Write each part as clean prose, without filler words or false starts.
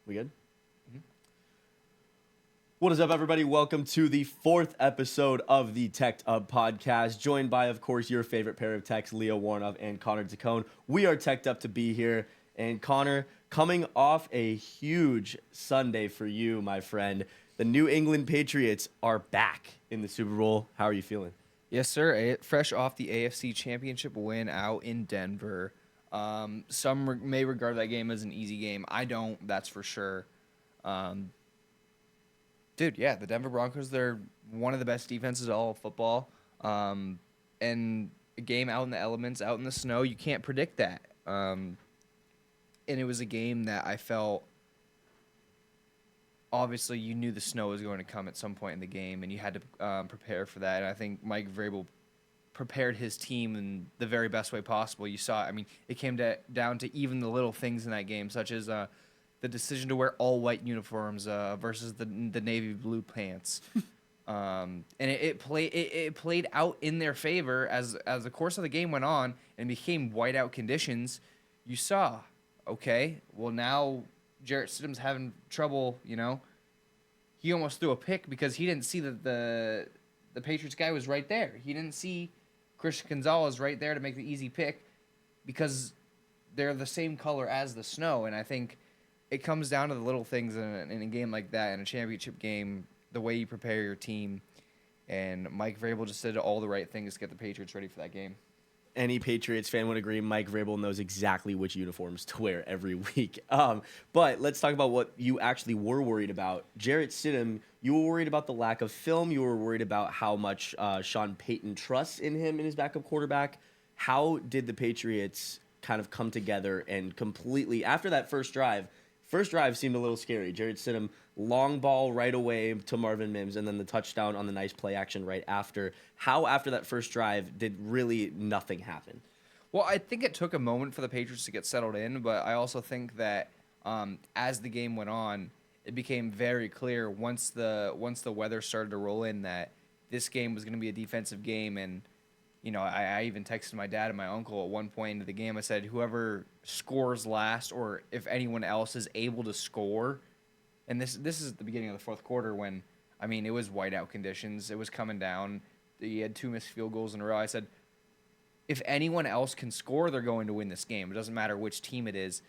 We good? What is up, everybody? Welcome to the fourth episode of the Tec'd podcast, joined by, of course, your favorite pair of techs, Leo Warnoff and Connor Tec'd. We are teched up to be here. And Connor, coming off a huge Sunday for you, my friend, the New England Patriots are back in the Super Bowl. How are you feeling? Yes, sir. Fresh off the AFC Championship win out in Denver. Some may regard that game as an easy game. I don't, that's for sure. Dude, yeah, the Denver Broncos, they're one of the best defenses in all of football. And a game out in the elements, out in the snow, you can't predict that. And it was a game that I felt, obviously, you knew the snow was going to come at some point in the game, and you had to prepare for that. And I think Mike Vrabel prepared his team in the very best way possible. You saw, it came down to even the little things in that game, such as the decision to wear all white uniforms versus the navy blue pants. And it played out in their favor as the course of the game went on and became whiteout conditions. You saw, okay, well, now Jarrett Stidham's having trouble, He almost threw a pick because he didn't see that the Patriots guy was right there. He didn't see Christian Gonzalez right there to make the easy pick because they're the same color as the snow. And I think it comes down to the little things in a game like that, in a championship game, the way you prepare your team. And Mike Vrabel just did all the right things to get the Patriots ready for that game. Any Patriots fan would agree Mike Vrabel knows exactly which uniforms to wear every week. But let's talk about what you actually were worried about. Jarrett Stidham, you were worried about the lack of film. You were worried about how much Sean Payton trusts in him and his backup quarterback. How did the Patriots kind of come together and completely, after that first drive seemed a little scary. Jarrett Stidham, long ball right away to Marvin Mims, and then the touchdown on the nice play action right after. How, after that first drive, did really nothing happen? Well, I think it took a moment for the Patriots to get settled in, but I also think that as the game went on, it became very clear once the weather started to roll in that this game was going to be a defensive game. And I even texted my dad and my uncle at one point into the game. I said, whoever scores last, or if anyone else is able to score, and this is at the beginning of the fourth quarter when, it was whiteout conditions. It was coming down. You had 2 missed field goals in a row. I said, if anyone else can score, they're going to win this game. It doesn't matter which team it is.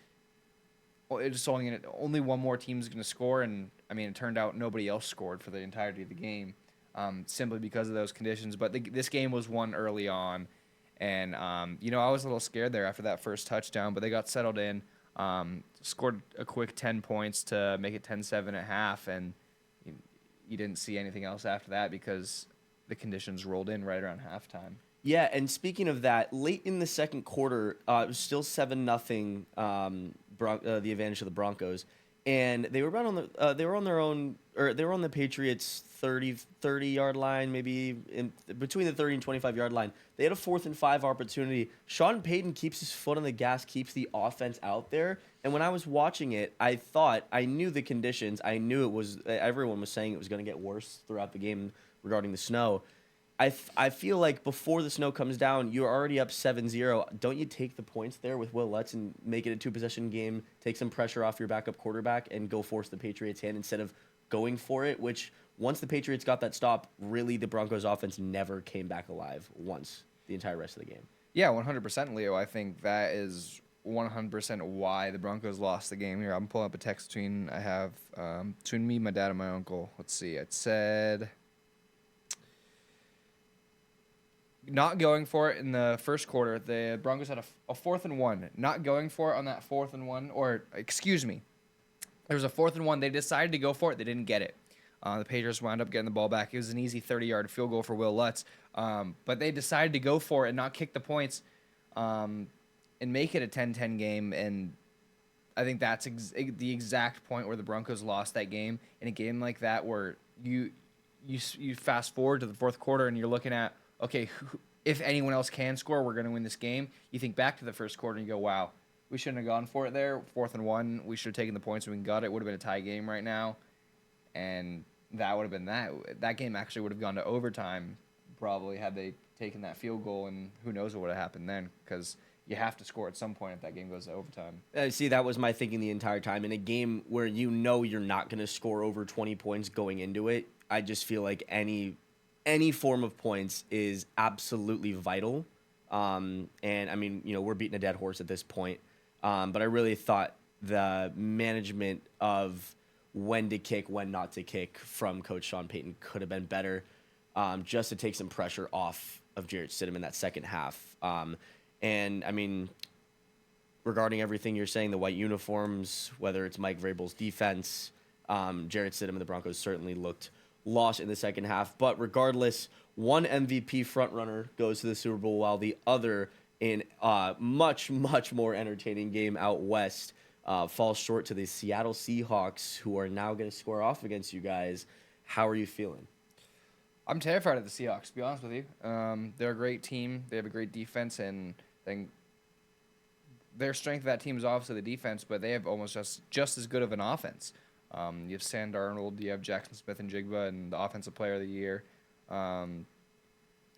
It's only one more team is going to score, and, it turned out nobody else scored for the entirety of the game. Simply because of those conditions. But this game was won early on. And, I was a little scared there after that first touchdown, but they got settled in, scored a quick 10 points to make it 10-7 at half, and you didn't see anything else after that because the conditions rolled in right around halftime. Yeah, and speaking of that, late in the second quarter, it was still 7-0, the advantage of the Broncos. And they were on the Patriots' 30-yard line, maybe between the 30 and 25-yard line. They had a 4th and 5 opportunity. Sean Payton keeps his foot on the gas, keeps the offense out there. And when I was watching it, I knew the conditions. I knew everyone was saying it was going to get worse throughout the game regarding the snow. I feel like before the snow comes down, you're already up 7-0. Don't you take the points there with Will Lutz and make it a 2-possession game, take some pressure off your backup quarterback, and go force the Patriots' hand instead of going for it, which once the Patriots got that stop, really the Broncos' offense never came back alive once the entire rest of the game. Yeah, 100%, Leo. I think that is 100% why the Broncos lost the game here. I'm pulling up a text between me, my dad, and my uncle. Let's see. It said, not going for it in the first quarter. The Broncos had a 4th and 1. Not going for it on that 4th and 1, or excuse me, there was a 4th and 1. They decided to go for it. They didn't get it. The Patriots wound up getting the ball back. It was an easy 30-yard field goal for Will Lutz. But they decided to go for it and not kick the points and make it a 10-10 game. And I think that's the exact point where the Broncos lost that game. In a game like that where you fast forward to the fourth quarter and you're looking at, okay, if anyone else can score, we're going to win this game. You think back to the first quarter and you go, wow, we shouldn't have gone for it there. 4th and 1, we should have taken the points when we got it. It would have been a tie game right now. And that would have been that. That game actually would have gone to overtime probably had they taken that field goal, and who knows what would have happened then, because you have to score at some point if that game goes to overtime. See, that was my thinking the entire time. In a game where you know you're not going to score over 20 points going into it, I just feel like any form of points is absolutely vital. And I mean, we're beating a dead horse at this point. But I really thought the management of when to kick, when not to kick from Coach Sean Payton could have been better, just to take some pressure off of Jarrett Stidham in that second half. And I mean, regarding everything you're saying, the white uniforms, whether it's Mike Vrabel's defense, Jarrett Stidham and the Broncos certainly looked lost in the second half. But regardless, one MVP frontrunner goes to the Super Bowl while the other, in a much, much more entertaining game out west, falls short to the Seattle Seahawks, who are now going to square off against you guys. How are you feeling? I'm terrified of the Seahawks, to be honest with you. They're a great team. They have a great defense, and I think their strength of that team is obviously the defense, but they have almost just as good of an offense. You have Sam Darnold, you have Jackson Smith and Jigba, and the Offensive Player of the Year.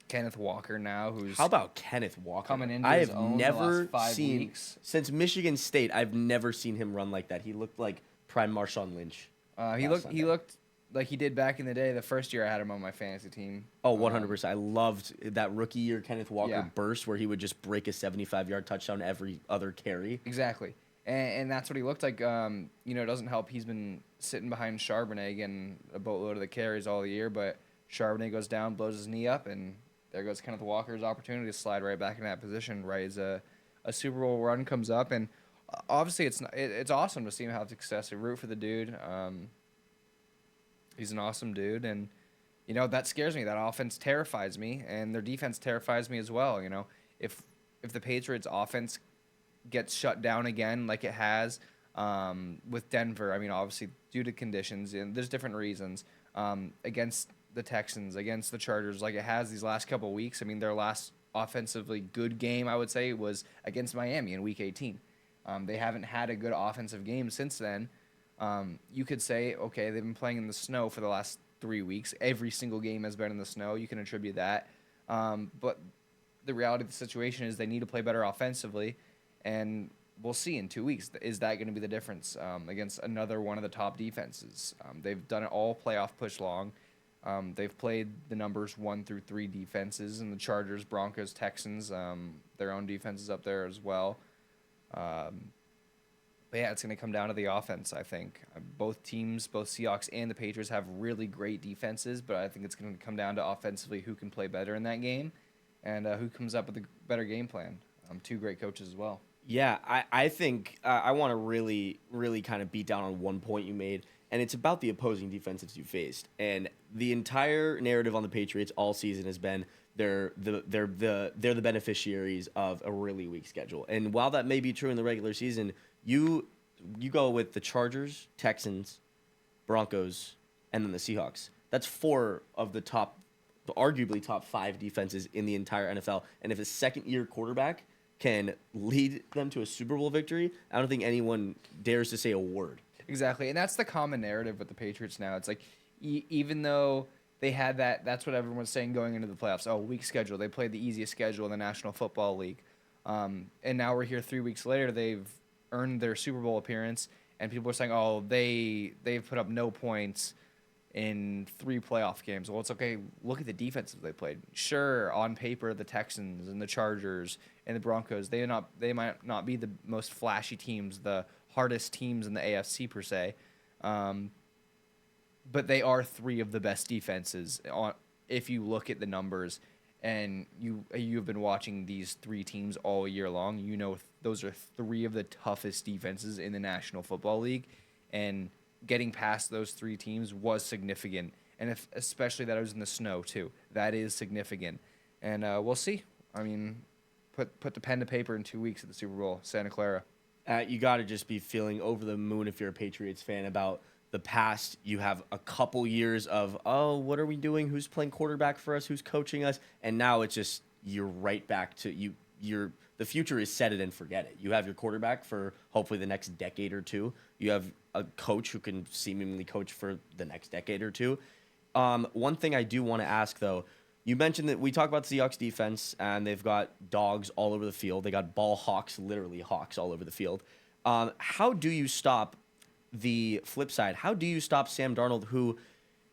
Kenneth Walker now, who's How about Kenneth Walker? coming into I his have own the never last 5 seen weeks. since Michigan State. I've never seen him run like that. He looked like prime Marshawn Lynch. He looked like he did back in the day. The first year I had him on my fantasy team. Oh, 100%. I loved that rookie year Kenneth Walker Yeah. burst where he would just break a 75-yard touchdown every other carry. Exactly. And that's what he looked like. It doesn't help. He's been sitting behind Charbonnet getting a boatload of the carries all year, but Charbonnet goes down, blows his knee up, and there goes Kenneth Walker's opportunity to slide right back in that position right as a Super Bowl run comes up. And obviously it's awesome to see him have success. I root for the dude. He's an awesome dude, and that scares me. That offense terrifies me, and their defense terrifies me as well. If the Patriots' offense gets shut down again, like it has with Denver, I mean, obviously due to conditions, and there's different reasons, against the Texans, against the Chargers, like it has these last couple of weeks. I mean, their last offensively good game, I would say, was against Miami in Week 18. They haven't had a good offensive game since then. You could say, okay, they've been playing in the snow for the last 3 weeks. Every single game has been in the snow. You can attribute that. But the reality of the situation is they need to play better offensively, and we'll see in 2 weeks. Is that going to be the difference against another one of the top defenses? They've done it all playoff push long. They've played the numbers 1 through 3 defenses, and the Chargers, Broncos, Texans, their own defenses up there as well. But yeah, it's going to come down to the offense, I think. Both teams, both Seahawks and the Patriots, have really great defenses, but I think it's going to come down to offensively who can play better in that game and who comes up with a better game plan. 2 great coaches as well. Yeah, I think I want to really, really kind of beat down on one point you made, and it's about the opposing defenses you faced. And the entire narrative on the Patriots all season has been they're the beneficiaries of a really weak schedule. And while that may be true in the regular season, you go with the Chargers, Texans, Broncos, and then the Seahawks. That's 4 of the arguably top 5 defenses in the entire NFL. And if a second-year quarterback can lead them to a Super Bowl victory, I don't think anyone dares to say a word. Exactly, and that's the common narrative with the Patriots now. It's like, even though they had that's what everyone's saying going into the playoffs. Oh, weak schedule. They played the easiest schedule in the National Football League. And now we're here 3 weeks later. They've earned their Super Bowl appearance, and people are saying, oh, they've put up no points in 3 playoff games. Well, it's okay. Look at the defenses they played. Sure, on paper, the Texans and the Chargers and the Broncos, they might not be the most flashy teams, the hardest teams in the AFC per se, but they are 3 of the best defenses if you look at the numbers. And you've been watching these 3 teams all year long. Those are 3 of the toughest defenses in the National Football League, and getting past those 3 teams was significant. And especially that it was in the snow too, that is significant. And we'll see. I mean, put the pen to paper in 2 weeks at the Super Bowl, Santa Clara. You got to just be feeling over the moon if you're a Patriots fan about the past. You have a couple years of, oh, what are we doing? Who's playing quarterback for us? Who's coaching us? And now it's just you're right back to you. The future is set it and forget it. You have your quarterback for hopefully the next decade or 2. You have a coach who can seemingly coach for the next decade or 2. One thing I do want to ask though, You mentioned that we talk about the Seahawks defense, and they've got dogs all over the field. They got ball hawks, literally hawks all over the field. How do you stop the flip side? How do you stop Sam Darnold, who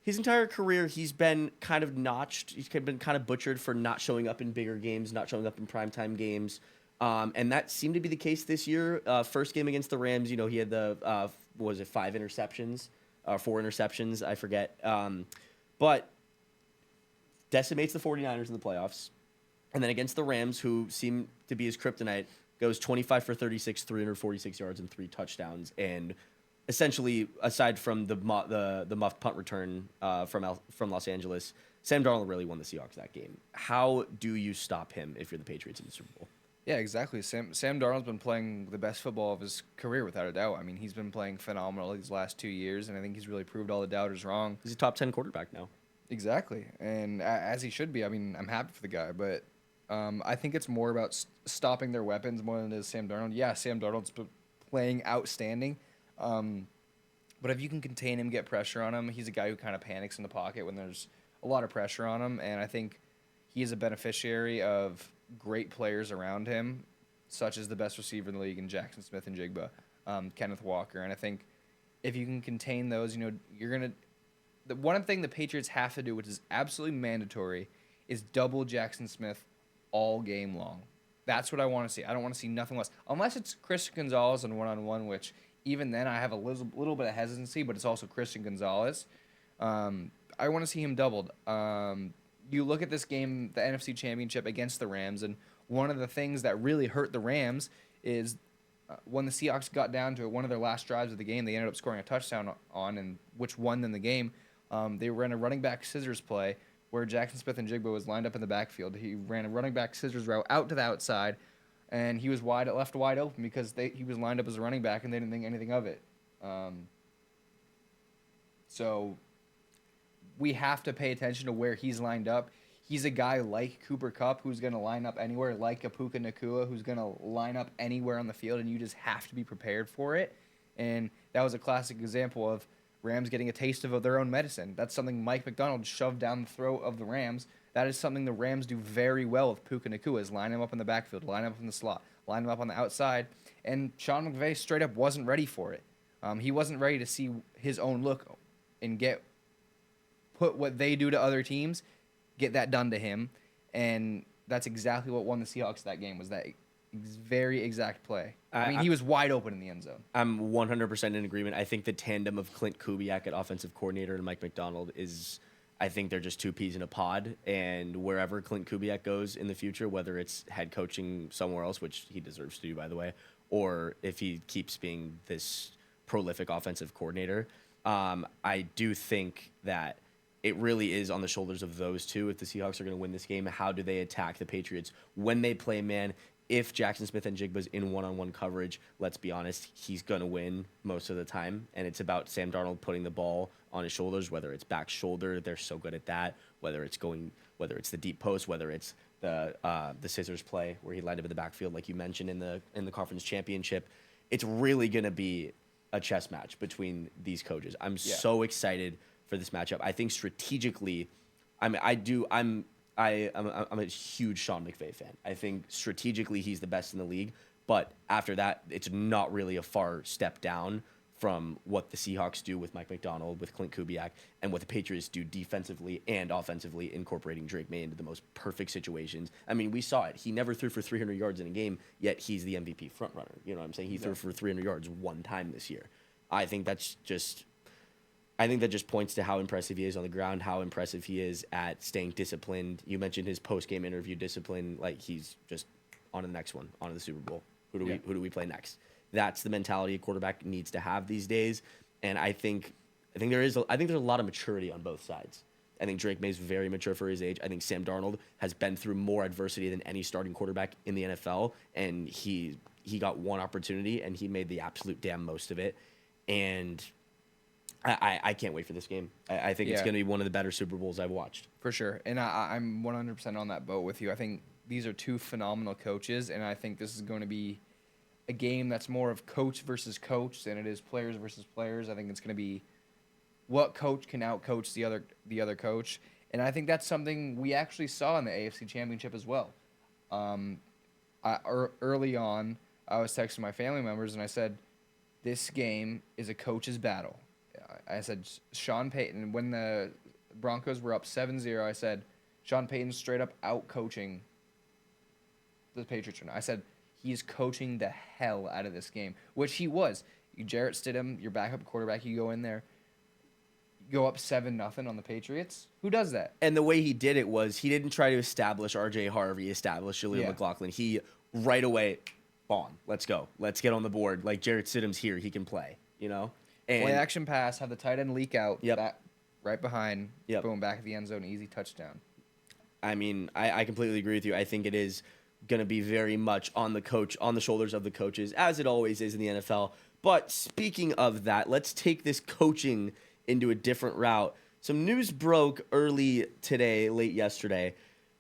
his entire career he's been kind of notched, he's been kind of butchered for not showing up in bigger games, not showing up in primetime games, and that seemed to be the case this year. First game against the Rams, he had the what was it, 5 interceptions, 4 interceptions, I forget, but decimates the 49ers in the playoffs. And then against the Rams, who seem to be his kryptonite, goes 25 for 36, 346 yards, and 3 touchdowns. And essentially, aside from the muffed punt return from Los Angeles, Sam Darnold really won the Seahawks that game. How do you stop him if you're the Patriots in the Super Bowl? Yeah, exactly. Sam Darnold's been playing the best football of his career, without a doubt. I mean, he's been playing phenomenal these last 2 years, and I think he's really proved all the doubters wrong. He's a top 10 quarterback now. Exactly, and as he should be. I mean, I'm happy for the guy, but I think it's more about stopping their weapons more than it is Sam Darnold. Yeah, Sam Darnold's playing outstanding, but if you can contain him, get pressure on him, he's a guy who kind of panics in the pocket when there's a lot of pressure on him, and I think he is a beneficiary of great players around him, such as the best receiver in the league in Jackson Smith and Jigba, Kenneth Walker, and I think if you can contain those, you're gonna. The one thing the Patriots have to do, which is absolutely mandatory, is double Jackson Smith all game long. That's what I want to see. I don't want to see nothing less. Unless it's Christian Gonzalez on one-on-one, which even then I have a little bit of hesitancy, but it's also Christian Gonzalez. I want to see him doubled. You look at this game, the NFC Championship against the Rams, and one of the things that really hurt the Rams is when the Seahawks got down to it, one of their last drives of the game, they ended up scoring a touchdown on, and which won them the game. They ran a running back scissors play where Jackson Smith and Jigba was lined up in the backfield. He ran a running back scissors route out to the outside, and he was left wide open because he was lined up as a running back, and they didn't think anything of it. So we have to pay attention to where he's lined up. He's a guy like Cooper Kupp who's going to line up anywhere, like a Puka Nacua who's going to line up anywhere on the field, and you just have to be prepared for it. And that was a classic example of Rams getting a taste of their own medicine. That's something Mike McDonald shoved down the throat of the Rams. That is something the Rams do very well with Puka Nacua, is line him up in the backfield, line him up in the slot, line him up on the outside. And Sean McVay straight up wasn't ready for it. He wasn't ready to see his own look and put what they do to other teams, get that done to him. And that's exactly what won the Seahawks that game, was that very exact play. I mean, he was wide open in the end zone. I'm 100% in agreement. I think the tandem of Clint Kubiak at offensive coordinator and Mike McDonald is, I think they're just two peas in a pod. And wherever Clint Kubiak goes in the future, whether it's head coaching somewhere else, which he deserves to do, by the way, or if he keeps being this prolific offensive coordinator, I do think that it really is on the shoulders of those two. If the Seahawks are going to win this game, how do they attack the Patriots when they play man? If Jackson Smith and Jigba's in one-on-one coverage, let's be honest, he's going to win most of the time. And it's about Sam Darnold putting the ball on his shoulders, whether it's back shoulder, they're so good at that, whether it's the deep post, whether it's the scissors play where he lined up in the backfield, like you mentioned in the conference championship. It's really going to be a chess match between these coaches. I'm so excited for this matchup. I think strategically, I'm a huge Sean McVay fan. I think strategically he's the best in the league, but after that, it's not really a far step down from what the Seahawks do with Mike McDonald, with Clint Kubiak, and what the Patriots do defensively and offensively, incorporating Drake May into the most perfect situations. I mean, we saw it. He never threw for 300 yards in a game, yet he's the MVP frontrunner. You know what I'm saying? He threw for 300 yards one time this year. I think that just points to how impressive he is on the ground, how impressive he is at staying disciplined. You mentioned his post-game interview discipline, like he's just on to the next one, on to the Super Bowl. Who do we play next? That's the mentality a quarterback needs to have these days, and I think there's a lot of maturity on both sides. I think Drake May's very mature for his age. I think Sam Darnold has been through more adversity than any starting quarterback in the NFL, and he got one opportunity and he made the absolute damn most of it. And I can't wait for this game. I think it's going to be one of the better Super Bowls I've watched. For sure. And I'm 100% on that boat with you. I think these are two phenomenal coaches, and I think this is going to be a game that's more of coach versus coach than it is players versus players. I think it's going to be what coach can outcoach the other coach. And I think that's something we actually saw in the AFC Championship as well. Early on, I was texting my family members and I said, this game is a coach's battle. I said, Sean Payton, when the Broncos were up 7-0, I said, Sean Payton's straight up out-coaching the Patriots right now. I said, he's coaching the hell out of this game, which he was. Jarrett Stidham, your backup quarterback, you go in there, go up 7-0 on the Patriots. Who does that? And the way he did it was he didn't try to establish R.J. Harvey, establish Jaleel McLaughlin. He right away, let's go. Let's get on the board. Like, Jarrett Stidham's here. He can play, you know? And play action pass, have the tight end leak out. Yep. Back, right behind. Yep. Boom, back at the end zone, easy touchdown. I mean, I completely agree with you. I think it is going to be very much on the shoulders of the coaches, as it always is in the NFL. But speaking of that, let's take this coaching into a different route. Some news broke early today, late yesterday.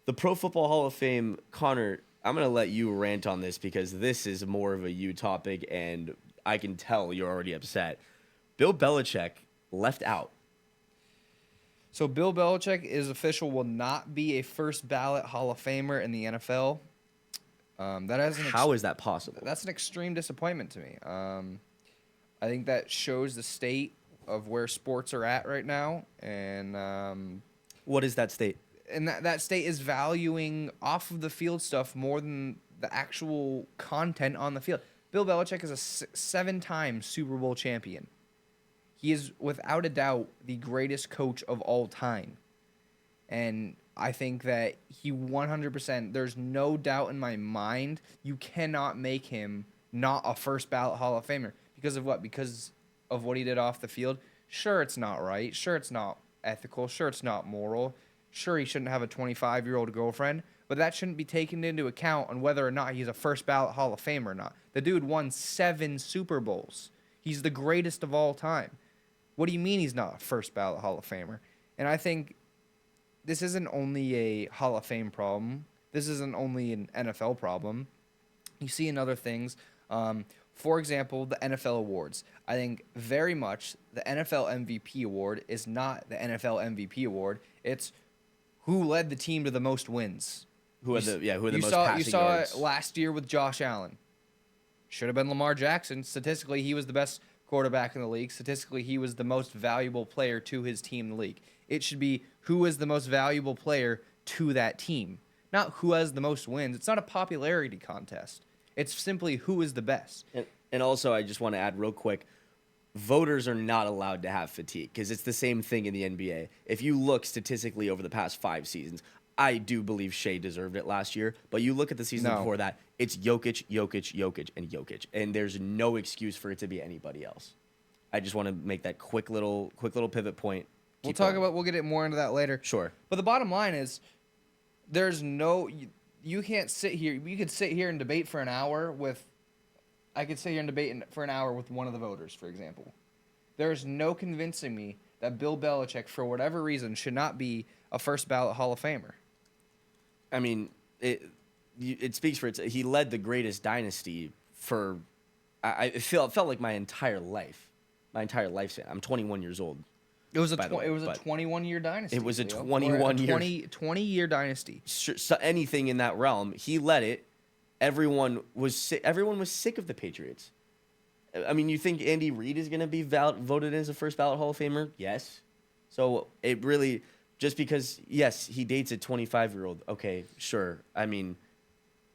The Pro Football Hall of Fame, Connor, I'm going to let you rant on this because this is more of a you topic, and I can tell you're already upset. Bill Belichick left out. So Bill Belichick is official, will not be a first ballot Hall of Famer in the NFL. How is that possible? That's an extreme disappointment to me. I think that shows the state of where sports are at right now, and what is that state? And that state is valuing off of the field stuff more than the actual content on the field. Bill Belichick is a 7-time Super Bowl champion. He is, without a doubt, the greatest coach of all time. And I think that he 100%, there's no doubt in my mind, you cannot make him not a first ballot Hall of Famer. Because of what? Because of what he did off the field? Sure, it's not right. Sure, it's not ethical. Sure, it's not moral. Sure, he shouldn't have a 25-year-old girlfriend. But that shouldn't be taken into account on whether or not he's a first ballot Hall of Famer or not. The dude won 7 Super Bowls. He's the greatest of all time. What do you mean he's not a first ballot Hall of Famer? And I think this isn't only a Hall of Fame problem. This isn't only an NFL problem. You see in other things. For example, the NFL awards. I think very much the NFL MVP award is not the NFL MVP award. It's who led the team to the most wins. Who had the most passing You saw yards. it last year with Josh Allen. Should have been Lamar Jackson. Statistically, he was the best quarterback in the league. Statistically, he was the most valuable player to his team in the league. It should be who is the most valuable player to that team, not who has the most wins. It's not a popularity contest. It's simply who is the best. And also, I just want to add real quick, voters are not allowed to have fatigue because it's the same thing in the NBA. If you look statistically over the past 5 seasons, I do believe Shea deserved it last year, but you look at the season before that, it's Jokic, and Jokic, and there's no excuse for it to be anybody else. I just want to make that quick little pivot point. We'll get it more into that later. Sure. But the bottom line is, there's no, you can't sit here. You could sit here and debate for an hour with, I could sit here and debate for an hour with one of the voters, for example. There's no convincing me that Bill Belichick, for whatever reason, should not be a first ballot Hall of Famer. I mean, it speaks for itself. He led the greatest dynasty for, it felt like my entire lifespan. I'm 21 years old. It was a 21-year dynasty. It was a Leo. 20-year dynasty. Sure, so anything in that realm, he led it. Everyone was sick of the Patriots. I mean, you think Andy Reid is going to be voted as a first ballot Hall of Famer? Yes. So it really, just because, yes, he dates a 25-year-old. Okay, sure. I mean,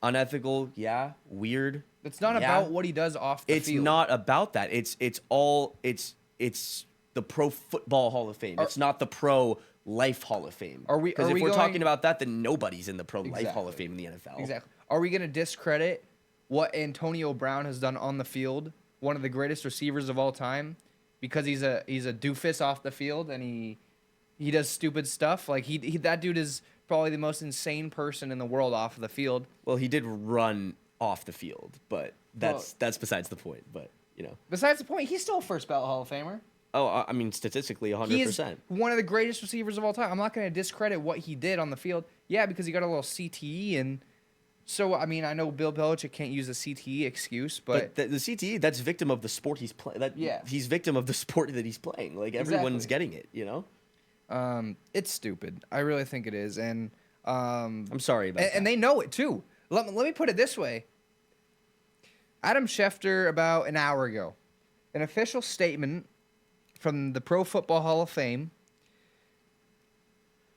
unethical, yeah. Weird. It's not about what he does off the field. It's not about that. It's the Pro Football Hall of Fame. It's not the Pro Life Hall of Fame. Because if we're talking about that, then nobody's in the Pro Life Hall of Fame in the NFL. Exactly. Are we going to discredit what Antonio Brown has done on the field, one of the greatest receivers of all time, because he's a doofus off the field and he does stupid stuff? Like that dude is probably the most insane person in the world off of the field. Well, he did run off the field, but that's besides the point. But besides the point, he's still a first ballot Hall of Famer. Oh, I mean, statistically, 100%. He is one of the greatest receivers of all time. I'm not going to discredit what he did on the field. Yeah, because he got a little CTE, and so, I mean, I know Bill Belichick can't use a CTE excuse, but the CTE, that's victim of the sport he's playing. He's victim of the sport that he's playing. Like, everyone's getting it, It's stupid. I really think it is, and I'm sorry about that. and they know it too. Let me put it this way. Adam Schefter, about an hour ago, an official statement from the Pro Football Hall of Fame.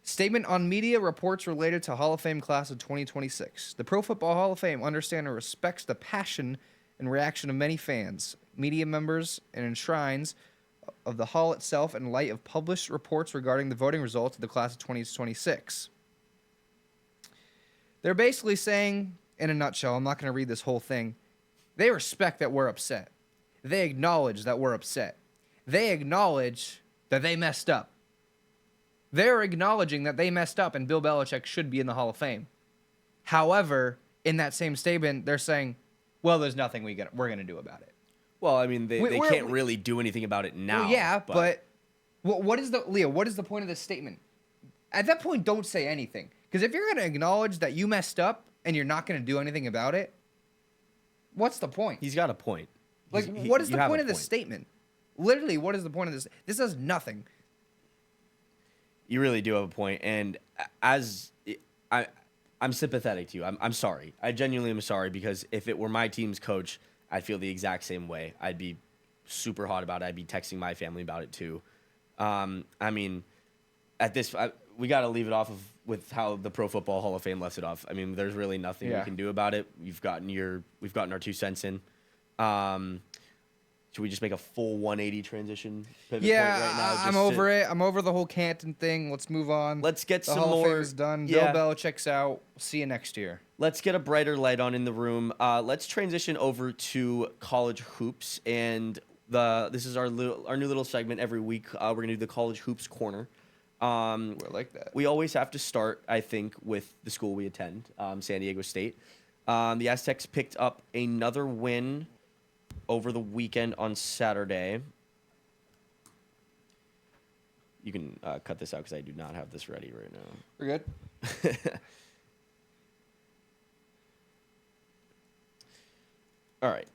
Statement on media reports related to Hall of Fame class of 2026. The Pro Football Hall of Fame understands and respects the passion and reaction of many fans, media members, and enshrines of the Hall itself in light of published reports regarding the voting results of the class of 2026. They're basically saying, in a nutshell, I'm not going to read this whole thing, they respect that we're upset. They acknowledge that we're upset. They acknowledge that they messed up. They're acknowledging that they messed up and Bill Belichick should be in the Hall of Fame. However, in that same statement, they're saying, well, there's nothing we're going to do about it. Well, I mean, they can't really do anything about it now. Well, yeah, but what is the point of this statement? At that point, don't say anything. Because if you're going to acknowledge that you messed up and you're not going to do anything about it, what's the point? He's got a point. What is the point of this statement? Literally, what is the point of this? This does nothing. You really do have a point, and I'm sympathetic to you. I'm sorry. I genuinely am sorry, because if it were my team's coach, I'd feel the exact same way. I'd be super hot about it. I'd be texting my family about it too. I mean, we got to leave it off with how the Pro Football Hall of Fame left it off. I mean, there's really nothing we can do about it. We've gotten our 2 cents in. Should we just make a full 180 transition pivot point right now? I'm over it. I'm over the whole Canton thing. Let's move on. Let's get the some Hall more. of Fame is done. Yeah. Bill Belichick's out. See you next year. Let's get a brighter light on in the room. Let's transition over to college hoops, and this is our new little segment every week. We're gonna do the college hoops corner. I like that. We always have to start, I think, with the school we attend, San Diego State. The Aztecs picked up another win over the weekend on Saturday. You can cut this out because I do not have this ready right now. We're good. All right.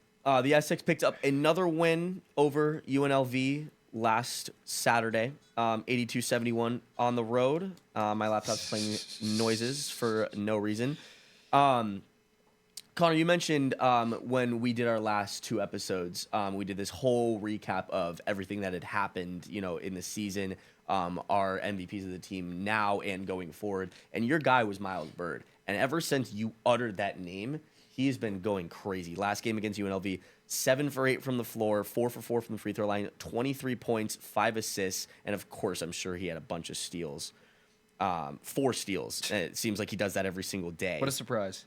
The Aztecs picked up another win over UNLV last Saturday, 82-71 on the road. My laptop's playing noises for no reason. Connor, you mentioned when we did our last 2 episodes, we did this whole recap of everything that had happened, in the season, our MVPs of the team now and going forward. And your guy was Miles Byrd. And ever since you uttered that name, he's been going crazy. Last game against UNLV, 7 for 8 from the floor, 4 for 4 from the free throw line, 23 points, 5 assists, and of course, I'm sure he had a bunch of steals. 4 steals. And it seems like he does that every single day. What a surprise.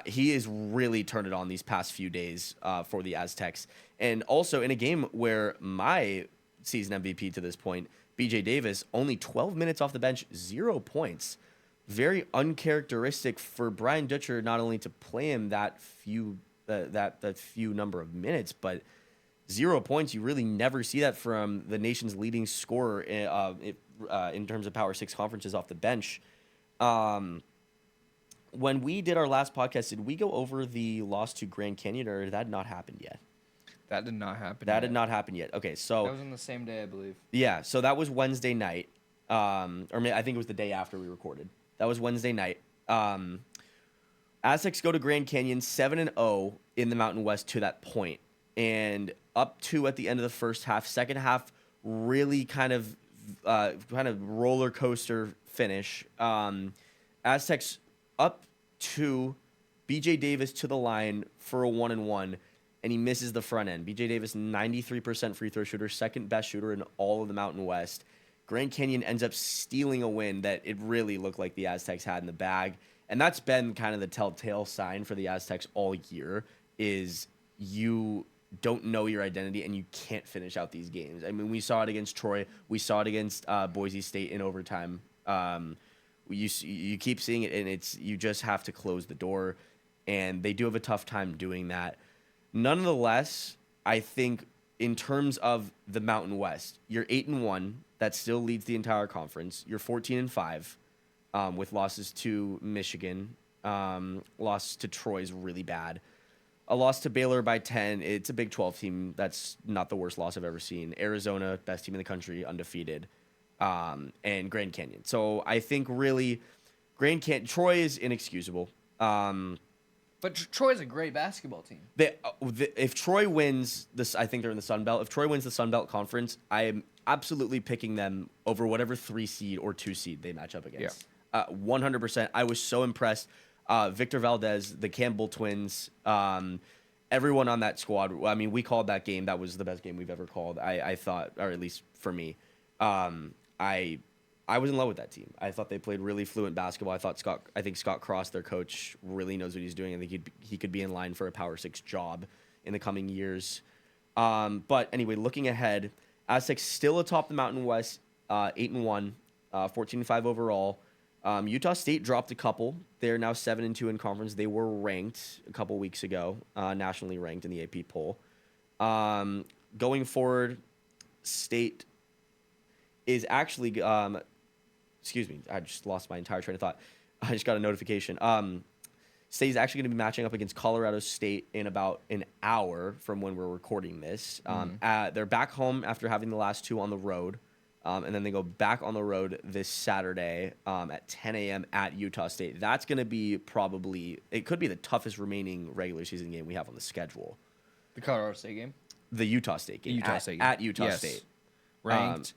He has really turned it on these past few days for the Aztecs. And also in a game where my season MVP to this point, BJ Davis, only 12 minutes off the bench, 0 points. Very uncharacteristic for Brian Dutcher not only to play him that few number of minutes, but 0 points. You really never see that from the nation's leading scorer in terms of Power 6 conferences off the bench. When we did our last podcast, did we go over the loss to Grand Canyon, or did that not happen yet? That did not happen. That did not happen yet. Okay, so that was on the same day, I believe. Yeah, so that was Wednesday night, I think it was the day after we recorded. That was Wednesday night. Aztecs go to Grand Canyon 7-0 in the Mountain West to that point, and up to at the end of the first half. Second half, really kind of roller coaster finish. Aztecs up to BJ Davis to the line for a 1-and-1, and he misses the front end. BJ Davis, 93% free throw shooter, second best shooter in all of the Mountain West. Grand Canyon ends up stealing a win that it really looked like the Aztecs had in the bag. And that's been kind of the telltale sign for the Aztecs all year, is you don't know your identity and you can't finish out these games. I mean, we saw it against Troy. We saw it against Boise State in overtime. You keep seeing it, and you just have to close the door. And they do have a tough time doing that. Nonetheless, I think in terms of the Mountain West, you're 8-1. That still leads the entire conference. You're 14-5 with losses to Michigan. Loss to Troy is really bad. A loss to Baylor by 10. It's a Big 12 team. That's not the worst loss I've ever seen. Arizona, best team in the country, undefeated. and Grand Canyon. So I think really Troy is inexcusable. But Troy's a great basketball team. If Troy wins this, I think they're in the Sun Belt. If Troy wins the Sun Belt Conference, I am absolutely picking them over whatever 3 seed or 2 seed they match up against. 100%. I was so impressed. Victor Valdez, the Campbell twins, everyone on that squad. I mean, we called that game. That was the best game we've ever called. I thought, or at least for me. I was in love with that team. I thought they played really fluent basketball. I think Scott Cross, their coach, really knows what he's doing. I think he could be in line for a Power 6 job in the coming years. But anyway, looking ahead, Aztecs still atop the Mountain West, 8-1, 14-5 overall. Utah State dropped a couple. They're now 7-2 in conference. They were ranked a couple weeks ago, nationally ranked in the AP poll. Going forward, State is actually excuse me, I just lost my entire train of thought. I just got a notification. State is actually going to be matching up against Colorado State in about an hour from when we're recording this. They're back home after having the last 2 on the road, and then they go back on the road this Saturday at 10 a.m. at Utah State. That's going to be it could be the toughest remaining regular season game we have on the schedule. The Colorado State game? The Utah State game. At Utah State. Ranked.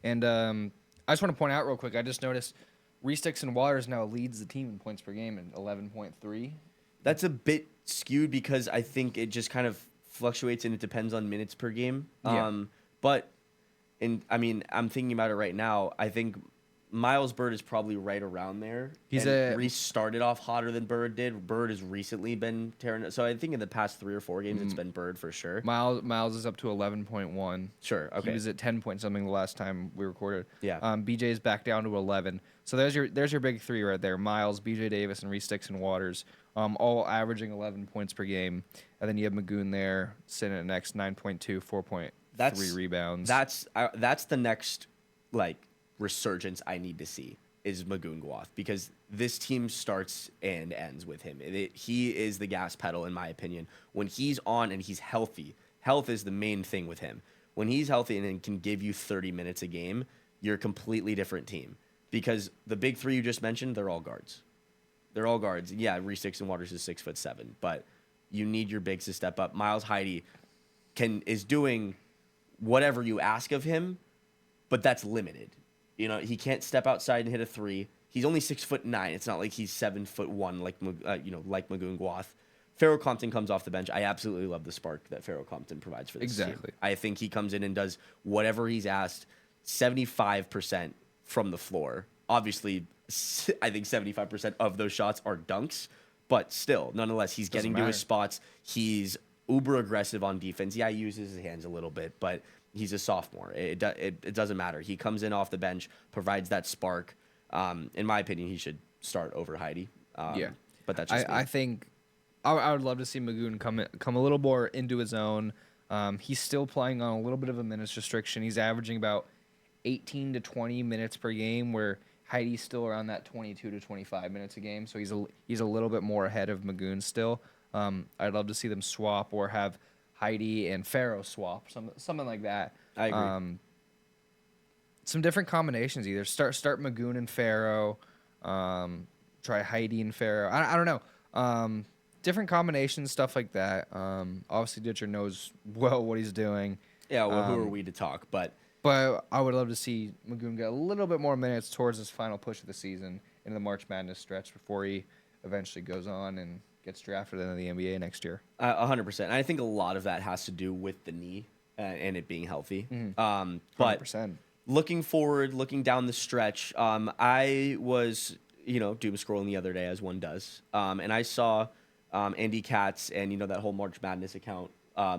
And I just want to point out real quick, I just noticed Resticks and Waters now leads the team in points per game at 11.3. That's a bit skewed because I think it just kind of fluctuates and it depends on minutes per game. Yeah. But I'm thinking about it right now. I think Miles Bird is probably right around there. Reese started off hotter than Bird did. Bird has recently been tearing. So I think in the past 3 or 4 games, it's been Bird for sure. Miles is up to 11.1. Sure. Okay. He was at 10 point something the last time we recorded. Yeah. BJ is back down to 11. So there's your big 3 right there. Miles, BJ Davis, and Resticks and Waters, all averaging 11 points per game. And then you have Magoon there sitting at next 9.2, 4.3 rebounds. That's the next resurgence I need to see is Magoon Guath, because this team starts and ends with him. He is the gas pedal, in my opinion. When he's on and he's healthy, health is the main thing with him. When he's healthy and can give you 30 minutes a game, you're a completely different team. Because the big 3 you just mentioned, they're all guards. Yeah, Resticks and Waters is 6'7", but you need your bigs to step up. Miles Heide is doing whatever you ask of him, but that's limited. He can't step outside and hit a 3. He's only 6'9". It's not like he's 7'1", like Magoon Guath. Pharaoh Compton comes off the bench. I absolutely love the spark that Pharaoh Compton provides for this team. I think he comes in and does whatever he's asked, 75% from the floor. Obviously, I think 75% of those shots are dunks, but still, nonetheless, he's getting to his spots. He's uber aggressive on defense. Yeah, he uses his hands a little bit, but he's a sophomore. It doesn't matter. He comes in off the bench, provides that spark. In my opinion, he should start over Heide. But that's just me. I think I would love to see Magoon come a little more into his own. He's still playing on a little bit of a minutes restriction. He's averaging about 18 to 20 minutes per game, where Heidi's still around that 22 to 25 minutes a game. So he's a little bit more ahead of Magoon still. I'd love to see them swap or have Heide and Pharaoh swap, something like that. I agree. Some different combinations, either start Magoon and Pharaoh, try Heide and Pharaoh. I don't know. Different combinations, stuff like that. Obviously, Ditcher knows well what he's doing. Yeah, well, who are we to talk? But I would love to see Magoon get a little bit more minutes towards his final push of the season in the March Madness stretch before he eventually goes on and gets drafted into the NBA next year. 100%. I think a lot of that has to do with the knee and it being healthy. But 100%. Looking forward, looking down the stretch, I was, doom scrolling the other day, as one does, and I saw Andy Katz and, that whole March Madness account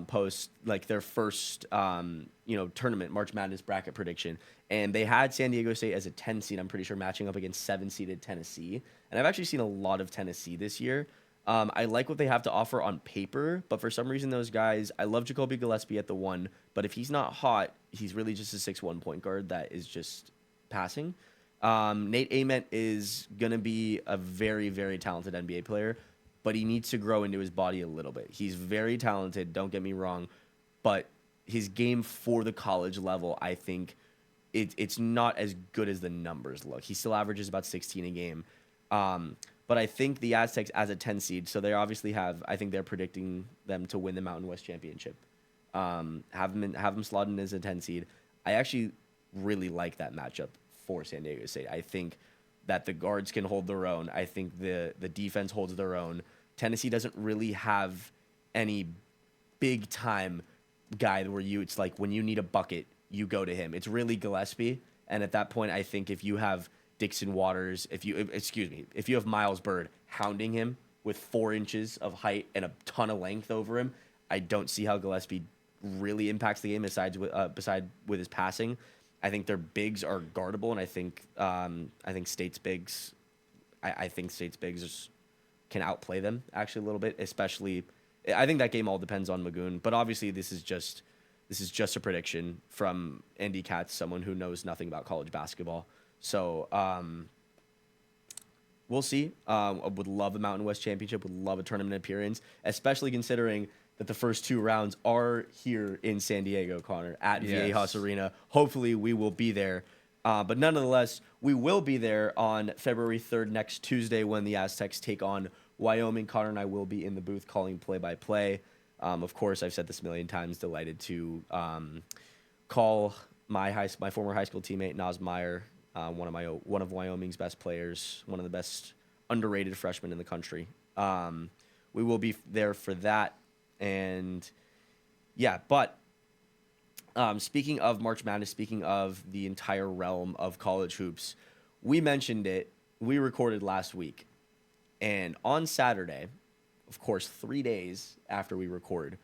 post their first tournament March Madness bracket prediction, and they had San Diego State as a 10 seed. I'm pretty sure matching up against 7-seeded Tennessee, and I've actually seen a lot of Tennessee this year. I like what they have to offer on paper, but for some reason those guys, I love Jacoby Gillespie at the 1, but if he's not hot, he's really just a 6'1" point guard that is just passing. Nate Ament is going to be a very, very talented NBA player, but he needs to grow into his body a little bit. He's very talented, don't get me wrong, but his game for the college level, I think, it's not as good as the numbers look. He still averages about 16 a game. But I think the Aztecs as a 10 seed, so they obviously I think they're predicting them to win the Mountain West Championship. Have them slot in as a 10 seed. I actually really like that matchup for San Diego State. I think that the guards can hold their own. I think the defense holds their own. Tennessee doesn't really have any big time guy where it's like when you need a bucket, you go to him. It's really Gillespie, and at that point, I think if you have Dixon Waters, if you have Miles Bird hounding him with 4 inches of height and a ton of length over him, I don't see how Gillespie really impacts the game beside with his passing. I think their bigs are guardable, and I think State's bigs, can outplay them actually a little bit. Especially, I think that game all depends on Magoon, but obviously this is just a prediction from Andy Katz, someone who knows nothing about college basketball. So we'll see. I would love a Mountain West Championship. Would love a tournament appearance, especially considering that the first 2 rounds are here in San Diego, Connor, at Viejas Arena. Hopefully we will be there. But nonetheless, we will be there on February 3rd, next Tuesday, when the Aztecs take on Wyoming. Connor and I will be in the booth calling play-by-play. Of course, I've said this a million times, delighted to call my former high school teammate, Naz Meyer, one of Wyoming's best players, one of the best underrated freshmen in the country. We will be there for that. And yeah, but speaking of March Madness, speaking of the entire realm of college hoops, we mentioned it. We recorded last week. And on Saturday, of course, 3 days after we record,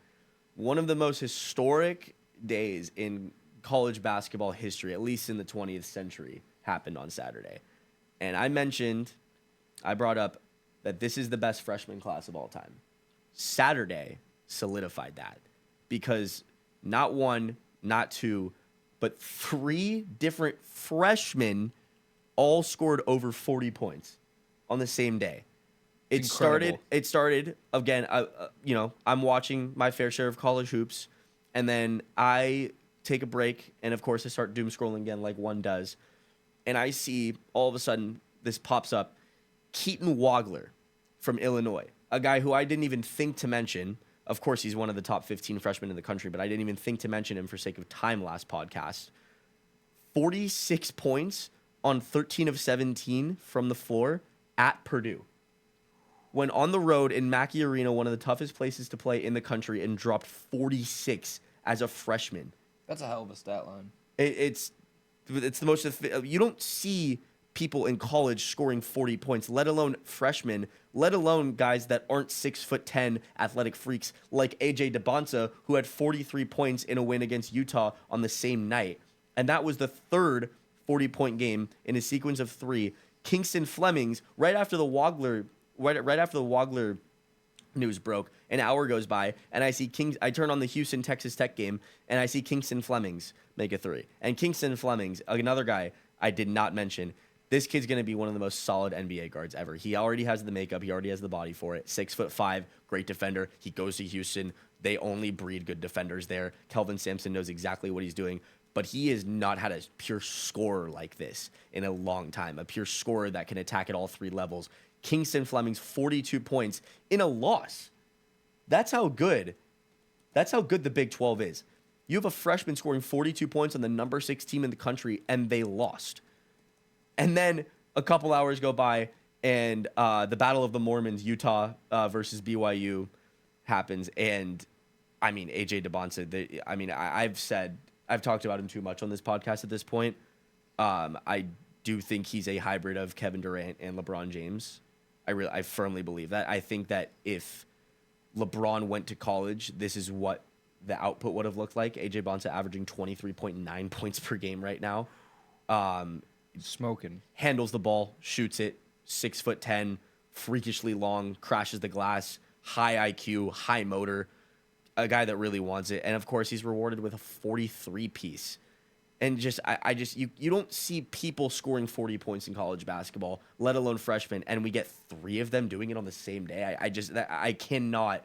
one of the most historic days in college basketball history, at least in the 20th century, happened on Saturday. And I brought up that this is the best freshman class of all time. Saturday solidified that, because not 1, not 2, but 3 different freshmen all scored over 40 points on the same day. It started again. I'm watching my fair share of college hoops, and then I take a break, and of course I start doom scrolling again like one does, and I see all of a sudden this pops up, Keaton Wagler from Illinois, a guy who I didn't even think to mention. Of course, he's one of the top 15 freshmen in the country, but I didn't even think to mention him for sake of time last podcast. 46 points on 13 of 17 from the floor at Purdue. Went on the road in Mackey Arena, one of the toughest places to play in the country, and dropped 46 as a freshman. That's a hell of a stat line. It's the most. You don't see people in college scoring 40 points, let alone freshmen, let alone guys that aren't 6'10" athletic freaks like AJ DeBonsa, who had 43 points in a win against Utah on the same night. And that was the third 40-point game in a sequence of 3. Kingston Flemings, right after the Wagler news broke, an hour goes by, and I turn on the Houston Texas Tech game, and I see Kingston Flemings make a 3. And Kingston Flemings, another guy I did not mention, this kid's going to be one of the most solid NBA guards ever. He already has the makeup. He already has the body for it. 6'5", great defender. He goes to Houston. They only breed good defenders there. Kelvin Sampson knows exactly what he's doing, but he has not had a pure scorer like this in a long time, a pure scorer that can attack at all 3 levels. Kingston Flemings, 42 points in a loss. That's how good the Big 12 is. You have a freshman scoring 42 points on the number 6 team in the country, and they lost. And then a couple hours go by, and the Battle of the Mormons, Utah versus BYU, happens. And, I mean, AJ DeBonsa, I've talked about him too much on this podcast at this point. I do think he's a hybrid of Kevin Durant and LeBron James. I firmly believe that. I think that if LeBron went to college, this is what the output would have looked like. AJ Bonsa averaging 23.9 points per game right now. Smoking. Handles the ball, shoots it, 6'10", freakishly long, crashes the glass, high IQ, high motor, a guy that really wants it. And of course, he's rewarded with a 43 piece. And you don't see people scoring 40 points in college basketball, let alone freshmen, and we get 3 of them doing it on the same day. I cannot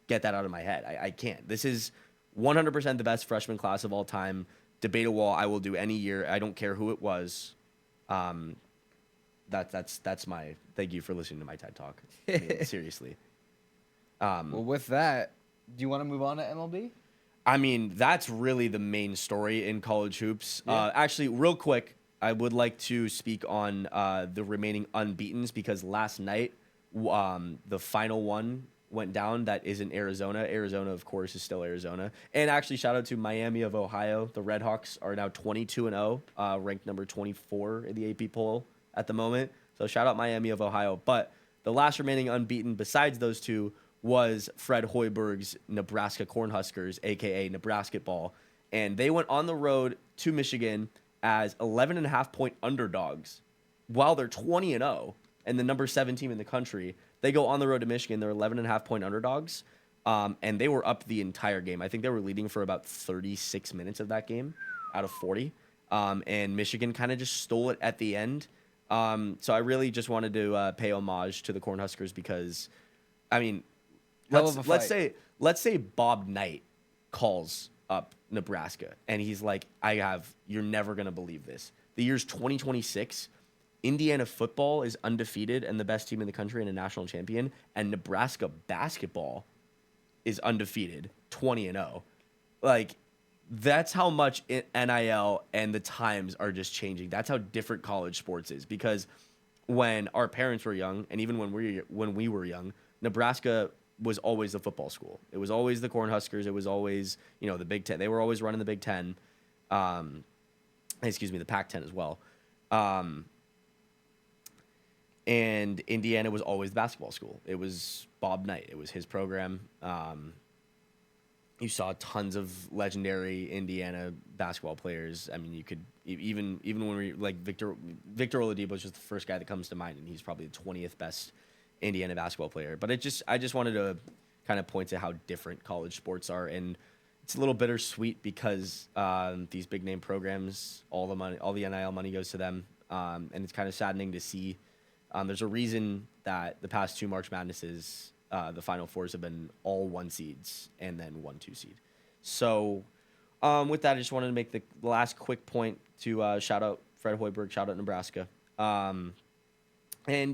get that out of my head. I can't. This is 100% the best freshman class of all time. debate a wall I will do any year. I don't care who it was. That's my thank you for listening to my TED talk. I mean, seriously. Well, with that, do you want to move on to MLB? I mean, that's really the main story in college hoops. Yeah. Actually, real quick, I would like to speak on the remaining unbeatens because last night, the final one went down. That isn't Arizona. Arizona, of course, is still Arizona. And actually, shout out to Miami of Ohio. The Redhawks are now 22-0, ranked number 24 in the AP poll at the moment. So shout out Miami of Ohio. But the last remaining unbeaten besides those two was Fred Hoiberg's Nebraska Cornhuskers, a.k.a. Nebraska Ball. And they went on the road to Michigan as 11.5-point underdogs while they're 20-0 and the number 7 team in the country. They go on the road to Michigan. They're 11.5-point underdogs. And they were up the entire game. I think they were leading for about 36 minutes of that game out of 40. And Michigan kind of just stole it at the end. So I really just wanted to pay homage to the Cornhuskers because, I mean, let's say Bob Knight calls up Nebraska and he's like, you're never going to believe this. The year's 2026. Indiana football is undefeated and the best team in the country and a national champion. And Nebraska basketball is undefeated, 20-0. Like, that's how much NIL and the times are just changing. That's how different college sports is. Because when our parents were young, and even when we were young, Nebraska was always the football school. It was always the Cornhuskers. It was always, the Big Ten. They were always running the Big Ten. The Pac-10 as well. And Indiana was always the basketball school. It was Bob Knight. It was his program. You saw tons of legendary Indiana basketball players. I mean, you could even when we like Victor Oladipo is just the first guy that comes to mind, and he's probably the 20th best Indiana basketball player. But I just wanted to kind of point to how different college sports are, and it's a little bittersweet because these big name programs, all the NIL money goes to them, and it's kind of saddening to see. There's a reason that the past 2 March Madnesses, the Final Fours have been all 1 seeds and then 1-2 seed. So with that, I just wanted to make the last quick point to shout out Fred Hoiberg, shout out Nebraska. And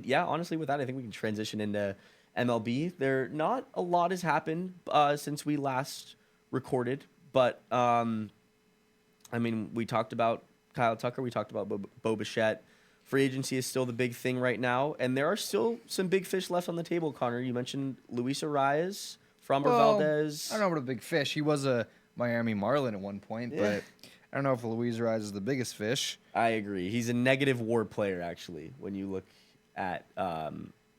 yeah, honestly, with that, I think we can transition into MLB. Not a lot has happened since we last recorded, but I mean, we talked about Kyle Tucker, we talked about Bo Bichette. Free agency is still the big thing right now, and there are still some big fish left on the table, Connor. You mentioned Luis Arias, Framber Valdez. I don't know about a big fish. He was a Miami Marlin at one point, but I don't know if Luis Arias is the biggest fish. I agree. He's a negative WAR player, actually, when you look at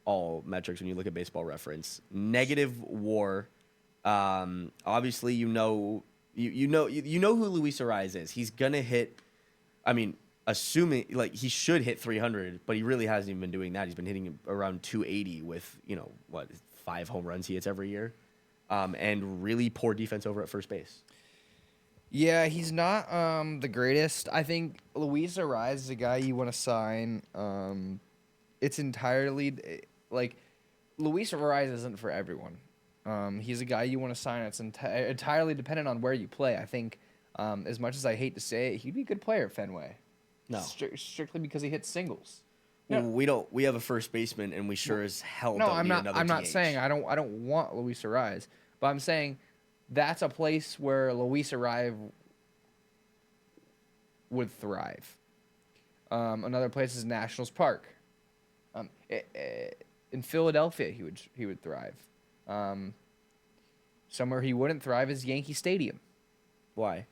all metrics, when you look at Baseball Reference. Negative WAR. Obviously, you know who Luis Arias is. He's going to hit, assuming he should hit 300, but he really hasn't even been doing that. He's been hitting around 280 with 5 home runs he hits every year, and really poor defense over at first base. Yeah, he's not the greatest. I think Luis Arias is a guy you want to sign. It's entirely Luis Arias isn't for everyone. He's a guy you want to sign. It's entirely dependent on where you play. I think as much as I hate to say it, he'd be a good player at Fenway. No, strictly because he hits singles. No. We have a first baseman, and we sure as hell don't need another DH. I'm not saying I don't want Luis Arias, but I'm saying that's a place where Luis Arias would thrive. Another place is Nationals Park. In Philadelphia, he would thrive. Somewhere he wouldn't thrive is Yankee Stadium. Why?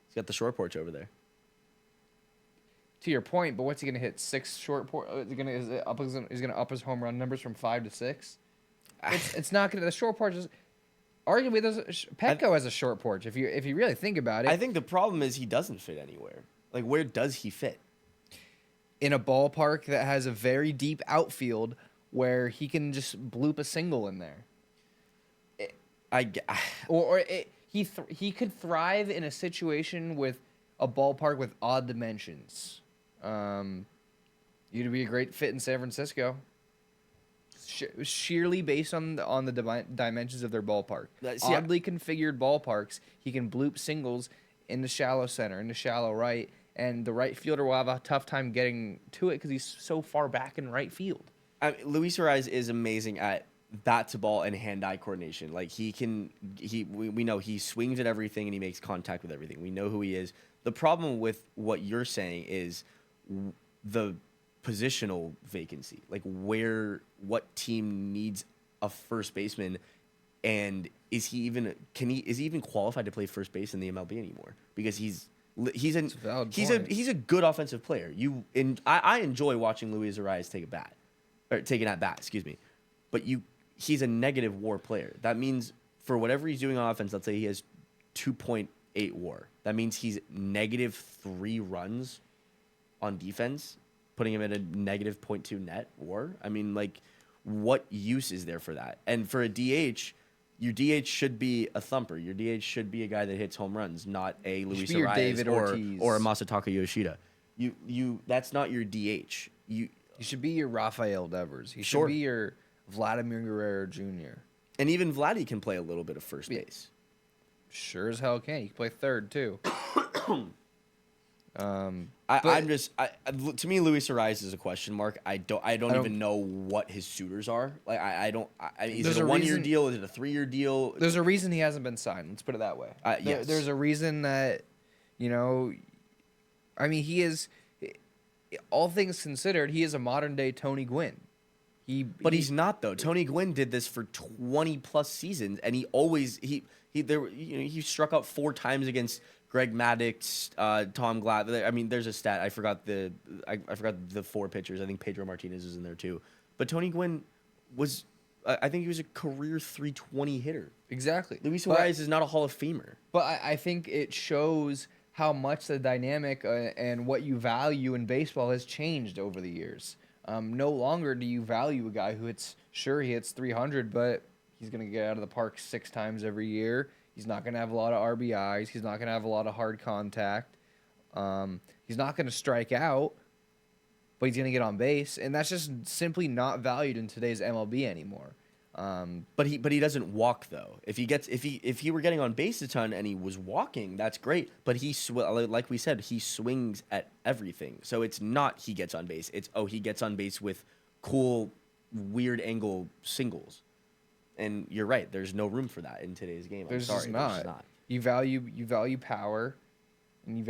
He's got the short porch over there. To your point, but what's he gonna hit? 6 short porch? He's gonna up his home run numbers from 5 to 6. It's not gonna. The short porch is arguably Petco has a short porch. If you really think about it, I think the problem is he doesn't fit anywhere. Like, where does he fit? In a ballpark that has a very deep outfield where he can just bloop a single in there. He could thrive in a situation with a ballpark with odd dimensions. You'd be a great fit in San Francisco. Sheerly based on the dimensions of their ballpark. Oddly configured ballparks, he can bloop singles into shallow center, into shallow right, and the right fielder will have a tough time getting to it because he's so far back in right field. Luis Ariz is amazing at bat to ball and hand-eye coordination. Like we know he swings at everything and he makes contact with everything. We know who he is. The problem with what you're saying is the positional vacancy. Like what team needs a first baseman, and is he even qualified to play first base in the MLB anymore? Because he's a good offensive player. I enjoy watching Luis Ariz take an at bat, excuse me. But he's a negative WAR player. That means for whatever he's doing on offense, let's say he has 2.8 WAR. That means he's -3 runs on defense, putting him at a -0.2 net WAR. I mean, like, what use is there for that? And for a DH, your DH should be a thumper. Your DH should be a guy that hits home runs, not a Luis Ariz or a Masataka Yoshida. That's not your DH. He should be your Rafael Devers. He should be your Vladimir Guerrero Jr. And even Vladdy can play a little bit of first base. Sure as hell can. He can play third too. To me, Luis Ariz is a question mark. I don't even know what his suitors are. Like is it a 1-year deal? Is it a 3-year deal? There's a reason he hasn't been signed. Let's put it that way. Yes. There's a reason that, I mean, he is, all things considered, he is a modern day Tony Gwynn. He's not though. Tony Gwynn did this for 20+ seasons, and he struck out 4 times against Greg Maddux, Tom Glad. I mean, there's a stat. I forgot the 4 pitchers. I think Pedro Martinez is in there too. But Tony Gwynn was, I think he was a career 320 hitter. Exactly. Luis Ariz is not a Hall of Famer. But I think it shows how much the dynamic and what you value in baseball has changed over the years. No longer do you value a guy who hits 300, but he's going to get out of the park 6 times every year. He's not going to have a lot of RBIs. He's not going to have a lot of hard contact. He's not going to strike out, but he's going to get on base, and that's just simply not valued in today's MLB anymore. But he doesn't walk though. If he were getting on base a ton and he was walking, that's great. But like we said, he swings at everything. So it's not he gets on base. It's he gets on base with cool, weird angle singles. And you're right. There's no room for that in today's game. There's just not. You value power, and you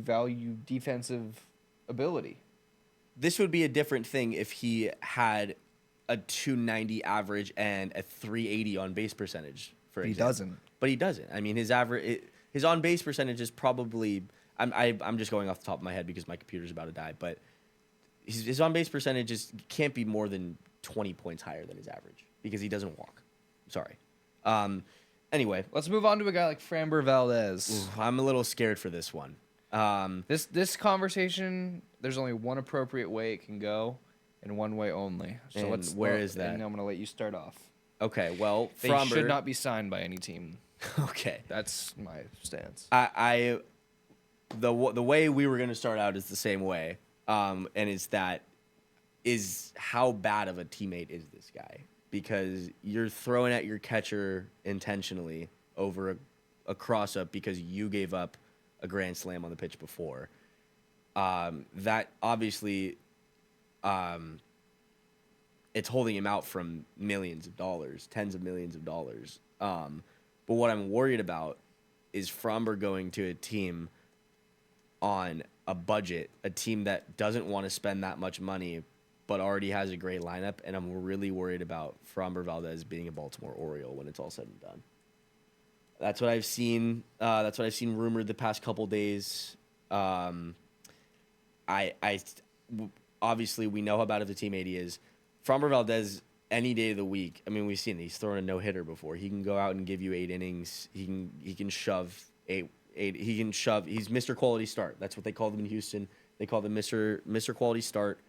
value defensive ability. This would be a different thing if he had a 290 average and a 380 on base percentage. But he doesn't. I mean, his on base percentage is probably. I'm just going off the top of my head because my computer's about to die. But his on base percentage can't be more than 20 points higher than his average because he doesn't walk. Sorry. Anyway, let's move on to a guy like Framber Valdez. I'm a little scared for this one. This conversation, there's only one appropriate way it can go, and one way only. So where is that? And I'm gonna let you start off. Okay. Well, they should not be signed by any team. Okay. That's my stance. The way we were gonna start out is the same way, and is how bad of a teammate is this guy? Because you're throwing at your catcher intentionally over a cross-up because you gave up a grand slam on the pitch before. That obviously, it's holding him out from millions of dollars, tens of millions of dollars. But what I'm worried about is Framber going to a team on a budget, a team that doesn't want to spend that much money but already has a great lineup, and I'm really worried about Framber Valdez being a Baltimore Oriole when it's all said and done. That's what I've seen. That's what I've seen rumored the past couple days. Obviously we know how bad of a teammate he is. Framber Valdez, any day of the week. I mean, we've seen it. He's thrown a no-hitter before. He can go out and give you 8 innings. He can shove eight. He can shove. He's Mr. Quality Start. That's what they call him in Houston. They call him Mr. Quality Start.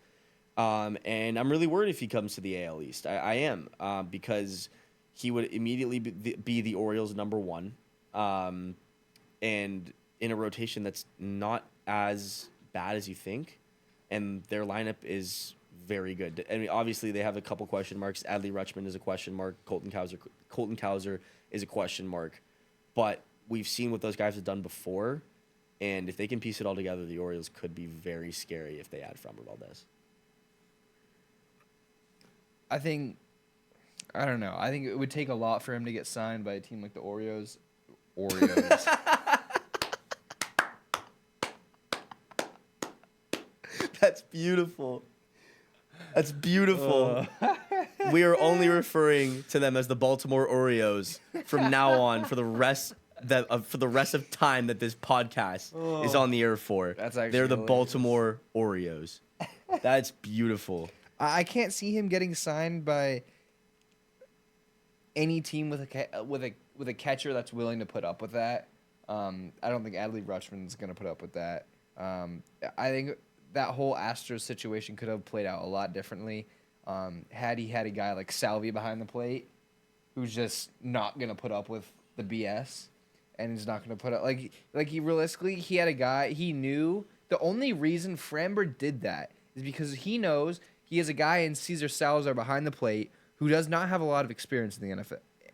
And I'm really worried if he comes to the AL East. I am, because he would immediately be the Orioles' number 1, and in a rotation that's not as bad as you think, and their lineup is very good. I mean, obviously they have a couple question marks. Adley Rutschman is a question mark. Colton Cowser is a question mark, but we've seen what those guys have done before, and if they can piece it all together, the Orioles could be very scary if they add Framber Valdez. I don't know. I think it would take a lot for him to get signed by a team like the Oreos. That's beautiful. That's beautiful. We are only referring to them as the Baltimore Oreos from now on for the rest of time that this podcast is on the air for. That's actually They're the hilarious. Baltimore Oreos. That's beautiful. I can't see him getting signed by any team with a catcher that's willing to put up with that. I don't think Adley Rutschman's going to put up with that. I think that whole Astros situation could have played out a lot differently had he had a guy like Salvi behind the plate who's just not going to put up with the BS, and he's not going to put up he had a guy he knew. The only reason Framber did that is because he knows he has a guy in Cesar Salazar behind the plate who does not have a lot of experience in the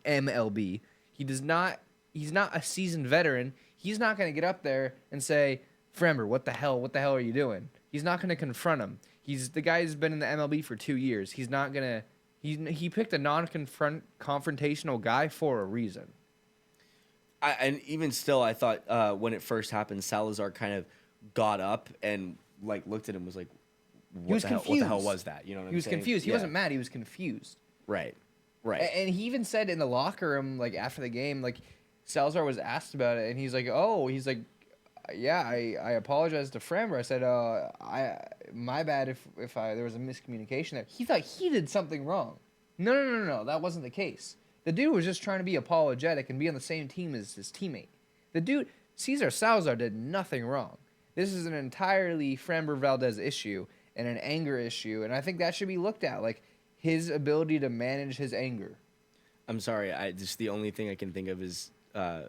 MLB. He's not a seasoned veteran. He's not going to get up there and say, Framber, what the hell are you doing? He's not going to confront him. The guy's been in the MLB for 2 years. He's not going to he picked a confrontational guy for a reason. And even still, I thought when it first happened, Salazar kind of got up and looked at him, was like, what the hell was that? You know what I'm saying? He was confused. He wasn't mad. He was confused. Right. And he even said in the locker room, after the game, Salazar was asked about it, and he's like, yeah, I apologized to Framber. I said, my bad if there was a miscommunication there. He thought he did something wrong. No, that wasn't the case. The dude was just trying to be apologetic and be on the same team as his teammate. The dude, Cesar Salazar, did nothing wrong. This is an entirely Framber Valdez issue and an anger issue, and I think that should be looked at, his ability to manage his anger. I'm sorry. Just the only thing I can think of is the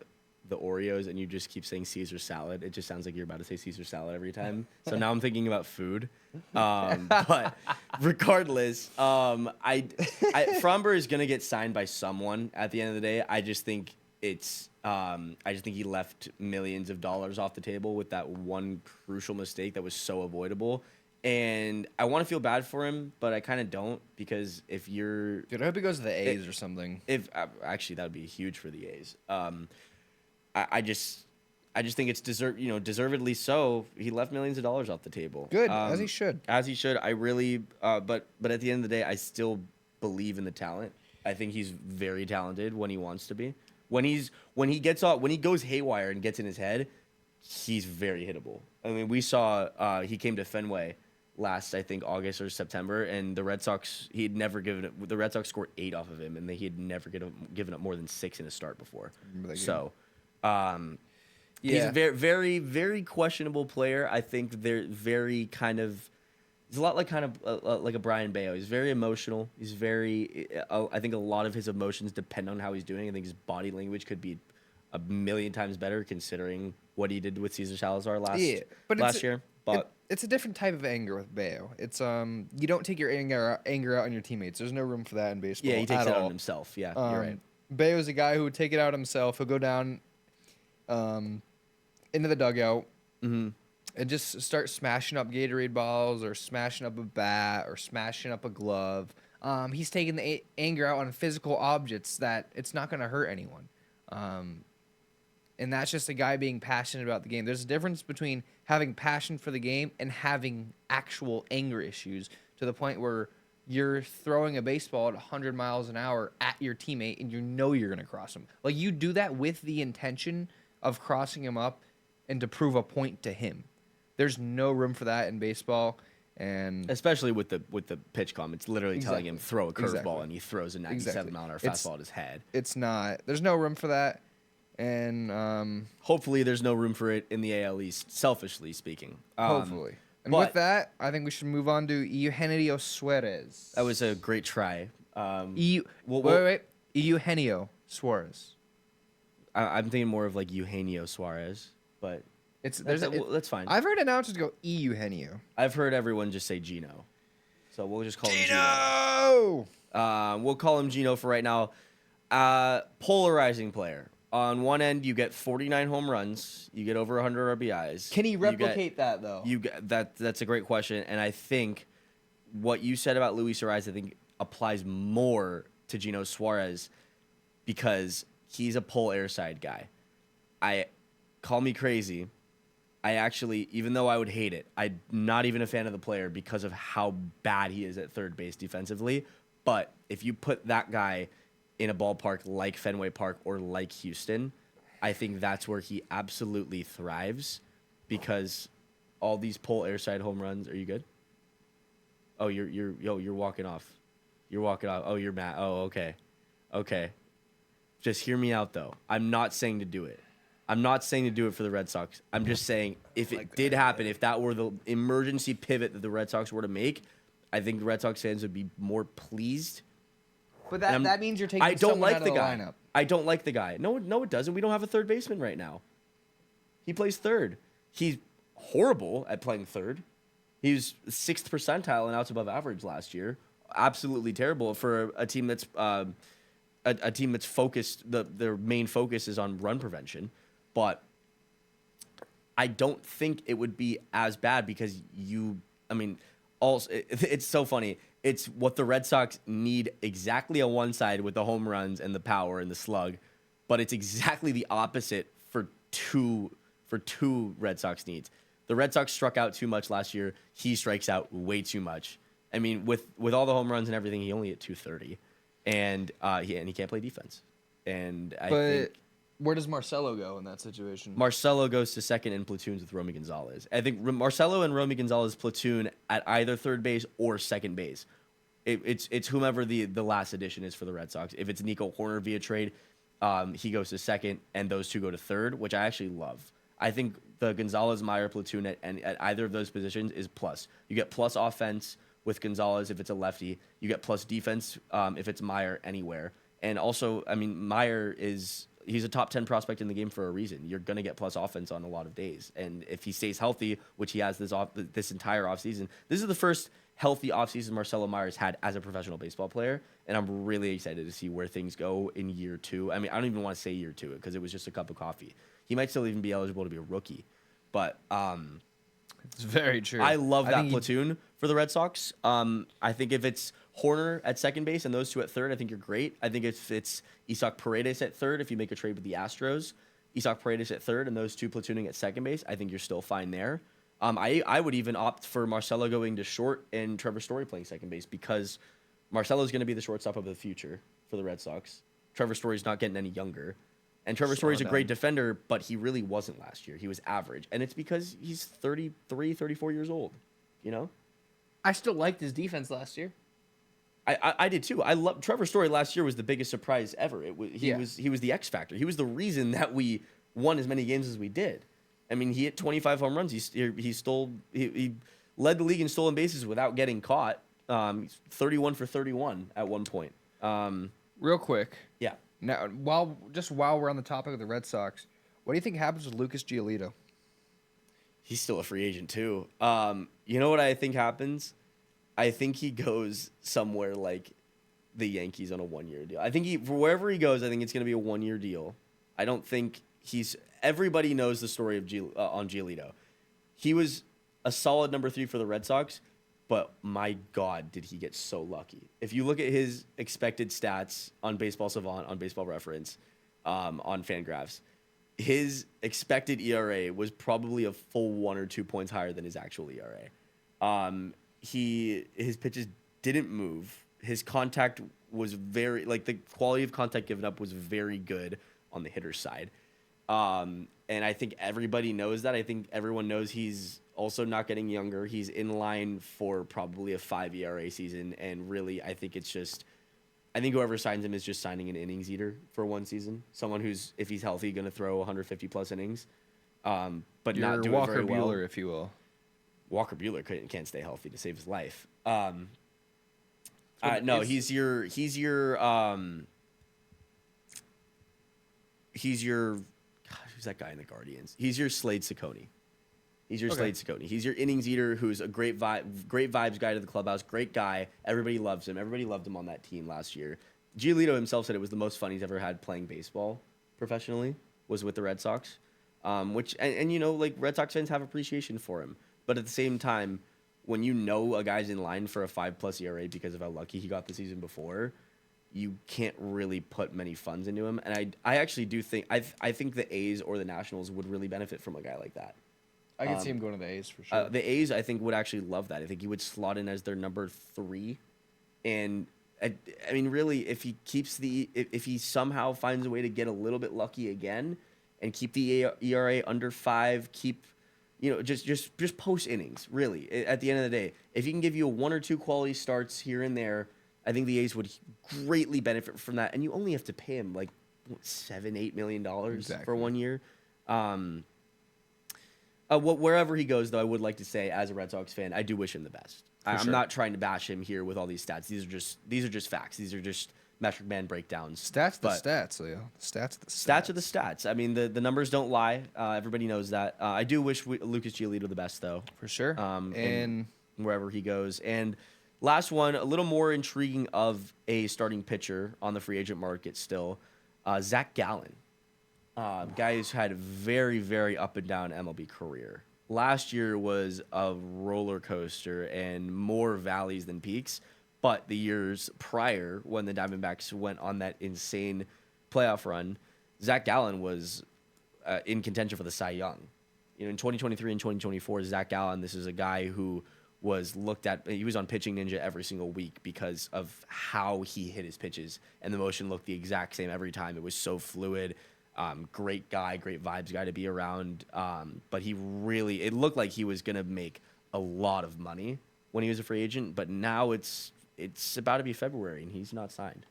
Oreos, and you just keep saying Caesar salad. It just sounds like you're about to say Caesar salad every time. So now I'm thinking about food. But regardless, Framber is gonna get signed by someone at the end of the day. I just think he left millions of dollars off the table with that one crucial mistake that was so avoidable. And I want to feel bad for him, but I kind of don't, because if you're... Dude, I hope he goes to the A's or something. Actually, that would be huge for the A's. I just think it's deservedly so. He left millions of dollars off the table. Good, as he should. As he should. I really... but at the end of the day, I still believe in the talent. I think he's very talented when he wants to be. When he goes haywire and gets in his head, he's very hittable. I mean, we saw he came to Fenway last, I think, August or September, and the Red Sox scored 8 off of him, and he had never given up more than 6 in a start before. So, he's a very, very, very questionable player. I think they're very kind of... He's a lot like a Brian Bayo. He's very emotional. He's very... I think a lot of his emotions depend on how he's doing. I think his body language could be a million times better, considering what he did with Cesar Salazar last year. But it's a different type of anger with Bayo. It's you don't take your anger out on your teammates. There's no room for that in baseball. Yeah, he takes it out on himself. Yeah, you're right. Bayo's a guy who would take it out himself. He'll go down into the dugout and just start smashing up Gatorade bottles or smashing up a bat or smashing up a glove. He's taking the anger out on physical objects that it's not going to hurt anyone. And that's just a guy being passionate about the game. There's a difference between having passion for the game and having actual anger issues to the point where you're throwing a baseball at 100 miles an hour at your teammate and you know you're going to cross him. You do that with the intention of crossing him up and to prove a point to him. There's no room for that in baseball. And especially with the pitch com, it's literally telling him throw a curveball and he throws a 97-mile-an-hour fastball at his head. It's not. There's no room for that. And hopefully there's no room for it in the AL East, selfishly speaking. Hopefully. And with that, I think we should move on to Eugenio Suarez. That was a great try. Wait. Eugenio Suarez. I'm thinking more of Eugenio Suarez, but that's fine. I've heard announcers go Eugenio. I've heard everyone just say Gino. So we'll just call him Gino! We'll call him Gino for right now. Polarizing player. on one end you get 49 home runs, you get over 100 RBIs. Can he You replicate that though? that's a great question, and I think what you said about Luis Ariz, I think applies more to Gino Suarez because he's a pull airside guy. Call me crazy. I actually, even though I would hate it, I'm not even a fan of the player because of how bad he is at third base defensively. But if you put that guy in a ballpark like Fenway Park or like Houston, I think that's where he absolutely thrives because all these pull airside home runs. Are you good? Oh, you're walking off. You're walking off. Oh, you're mad. Oh, okay. Okay. Just hear me out though. I'm not saying to do it. I'm not saying to do it for the Red Sox. I'm just saying if it did happen, if that were the emergency pivot that the Red Sox were to make, I think the Red Sox fans would be more pleased. But that means you're taking I don't someone like out of the the guy. lineup. I don't like the guy. No, it doesn't. We don't have a third baseman right now. He plays third. He's horrible at playing third. He was 6th percentile in outs above average last year. Absolutely terrible for a team that's a team that's focused. Their main focus is on run prevention, but I don't think it would be as bad because also it's so funny. It's what the Red Sox need exactly on one side with the home runs and the power and the slug, but it's exactly the opposite for two Red Sox needs. The Red Sox struck out too much last year. He strikes out way too much. I mean, with all the home runs and everything, he only hit 230, and he can't play defense. And I think where does Marcelo go in that situation? Marcelo goes to second in platoons with Romy Gonzalez. I think Marcelo and Romy Gonzalez platoon at either third base or second base. It's whomever the last addition is for the Red Sox. If it's Nico Horner via trade, he goes to second, and those two go to third, which I actually love. I think the Gonzalez-Meyer platoon at either of those positions is plus. You get plus offense with Gonzalez if it's a lefty. You get plus defense if it's Meyer anywhere. And also, I mean, he's a top 10 prospect in the game for a reason. You're going to get plus offense on a lot of days. And if he stays healthy, which he has this entire offseason, this is the first healthy offseason Marcelo Meyer's had as a professional baseball player. And I'm really excited to see where things go in year 2. I mean, I don't even want to say year 2 because it was just a cup of coffee. He might still even be eligible to be a rookie. But it's very true. I love that platoon for the Red Sox. I think if it's Horner at second base and those two at third, I think you're great. I think if it's Isaac Paredes at third, if you make a trade with the Astros, Isaac Paredes at third and those two platooning at second base, I think you're still fine there. I would even opt for Marcelo going to short and Trevor Story playing second base because Marcelo's going to be the shortstop of the future for the Red Sox. Trevor Story's not getting any younger. And Trevor Story's a great defender, but he really wasn't last year. He was average. And it's because he's 33, 34 years old, you know? I still liked his defense last year. I did too. I love Trevor Story last year was the biggest surprise ever. He was the X factor. He was the reason that we won as many games as we did. I mean, he hit 25 home runs. He led the league in stolen bases without getting caught. 31 for 31 at one point. Real quick. Yeah. Now, while we're on the topic of the Red Sox, what do you think happens with Lucas Giolito? He's still a free agent too. You know what I think happens? I think he goes somewhere like the Yankees on a 1-year deal. I think for wherever he goes, I think it's going to be a 1-year deal. I don't think everybody knows the story of on Giolito. He was a solid number 3 for the Red Sox, but my God, did he get so lucky. If you look at his expected stats on Baseball Savant, on Baseball Reference, on Fangraphs, his expected ERA was probably a full 1 or 2 points higher than his actual ERA. His pitches didn't move. His contact was the quality of contact given up was very good on the hitter's side. And I think everybody knows that. I think everyone knows he's also not getting younger. He's in line for probably a 5 ERA season. And really, I think whoever signs him is just signing an innings eater for one season. Someone who's, if he's healthy, going to throw 150 plus innings. But You're not do Walker it very well. Buehler, if you will. Walker Buehler can't stay healthy to save his life. No, he's your God, who's that guy in the Guardians? He's your Slade Ciccone. Slade Ciccone. He's your innings eater who's a great vibes guy to the clubhouse, great guy. Everybody loves him. Everybody loved him on that team last year. Giolito himself said it was the most fun he's ever had playing baseball. professionally was with the Red Sox, which and you know like Red Sox fans have appreciation for him, but at the same time, when you know a guy's in line for a 5+ ERA because of how lucky he got the season before, you can't really put many funds into him. And I actually do think I think the A's or the Nationals would really benefit from a guy like that. I can see him going to the A's for sure. The A's, I think, would actually love that. I think he would slot in as their number 3. And, I mean, really, if he keeps if he somehow finds a way to get a little bit lucky again and keep the ERA under 5, keep, you know, just post innings, really, at the end of the day. If he can give you 1 or 2 quality starts here and there, I think the A's would greatly benefit from that. And you only have to pay him, like, what, $7-8 million for 1 year. Wherever he goes, though, I would like to say, as a Red Sox fan, I do wish him the best. I'm not trying to bash him here with all these stats. These are just facts. These are just metric man breakdowns. Stats, Leo. Stats, Stats are the stats. I mean, the numbers don't lie. Everybody knows that. I do wish Lucas Giolito the best, though. For sure. And wherever he goes. And last one, a little more intriguing of a starting pitcher on the free agent market still, Zach Gallen. Guy who's had a very, very up and down MLB career. Last year was a roller coaster and more valleys than peaks. But the years prior, when the Diamondbacks went on that insane playoff run, Zach Gallen was in contention for the Cy Young. You know, in 2023 and 2024, Zach Gallen, this is a guy who was looked at. He was on Pitching Ninja every single week because of how he hit his pitches, and the motion looked the exact same every time. It was so fluid. Great guy, great vibes guy to be around. But it looked like he was going to make a lot of money when he was a free agent. But now it's about to be February and he's not signed.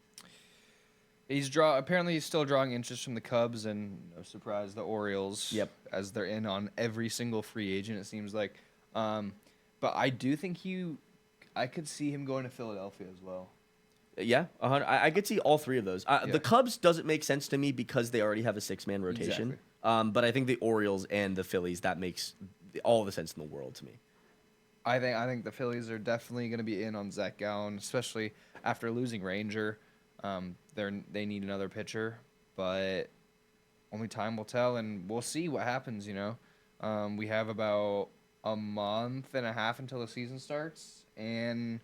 Apparently he's still drawing interest from the Cubs and, no surprise, the Orioles. Yep. As they're in on every single free agent, it seems like. But I do think I could see him going to Philadelphia as well. Yeah, I could see all 3 of those. The Cubs doesn't make sense to me because they already have a 6-man rotation. Exactly. But I think the Orioles and the Phillies, that makes all the sense in the world to me. I think the Phillies are definitely going to be in on Zach Gallen, especially after losing Ranger. They need another pitcher, but only time will tell, and we'll see what happens. You know, we have about a month and a half until the season starts, and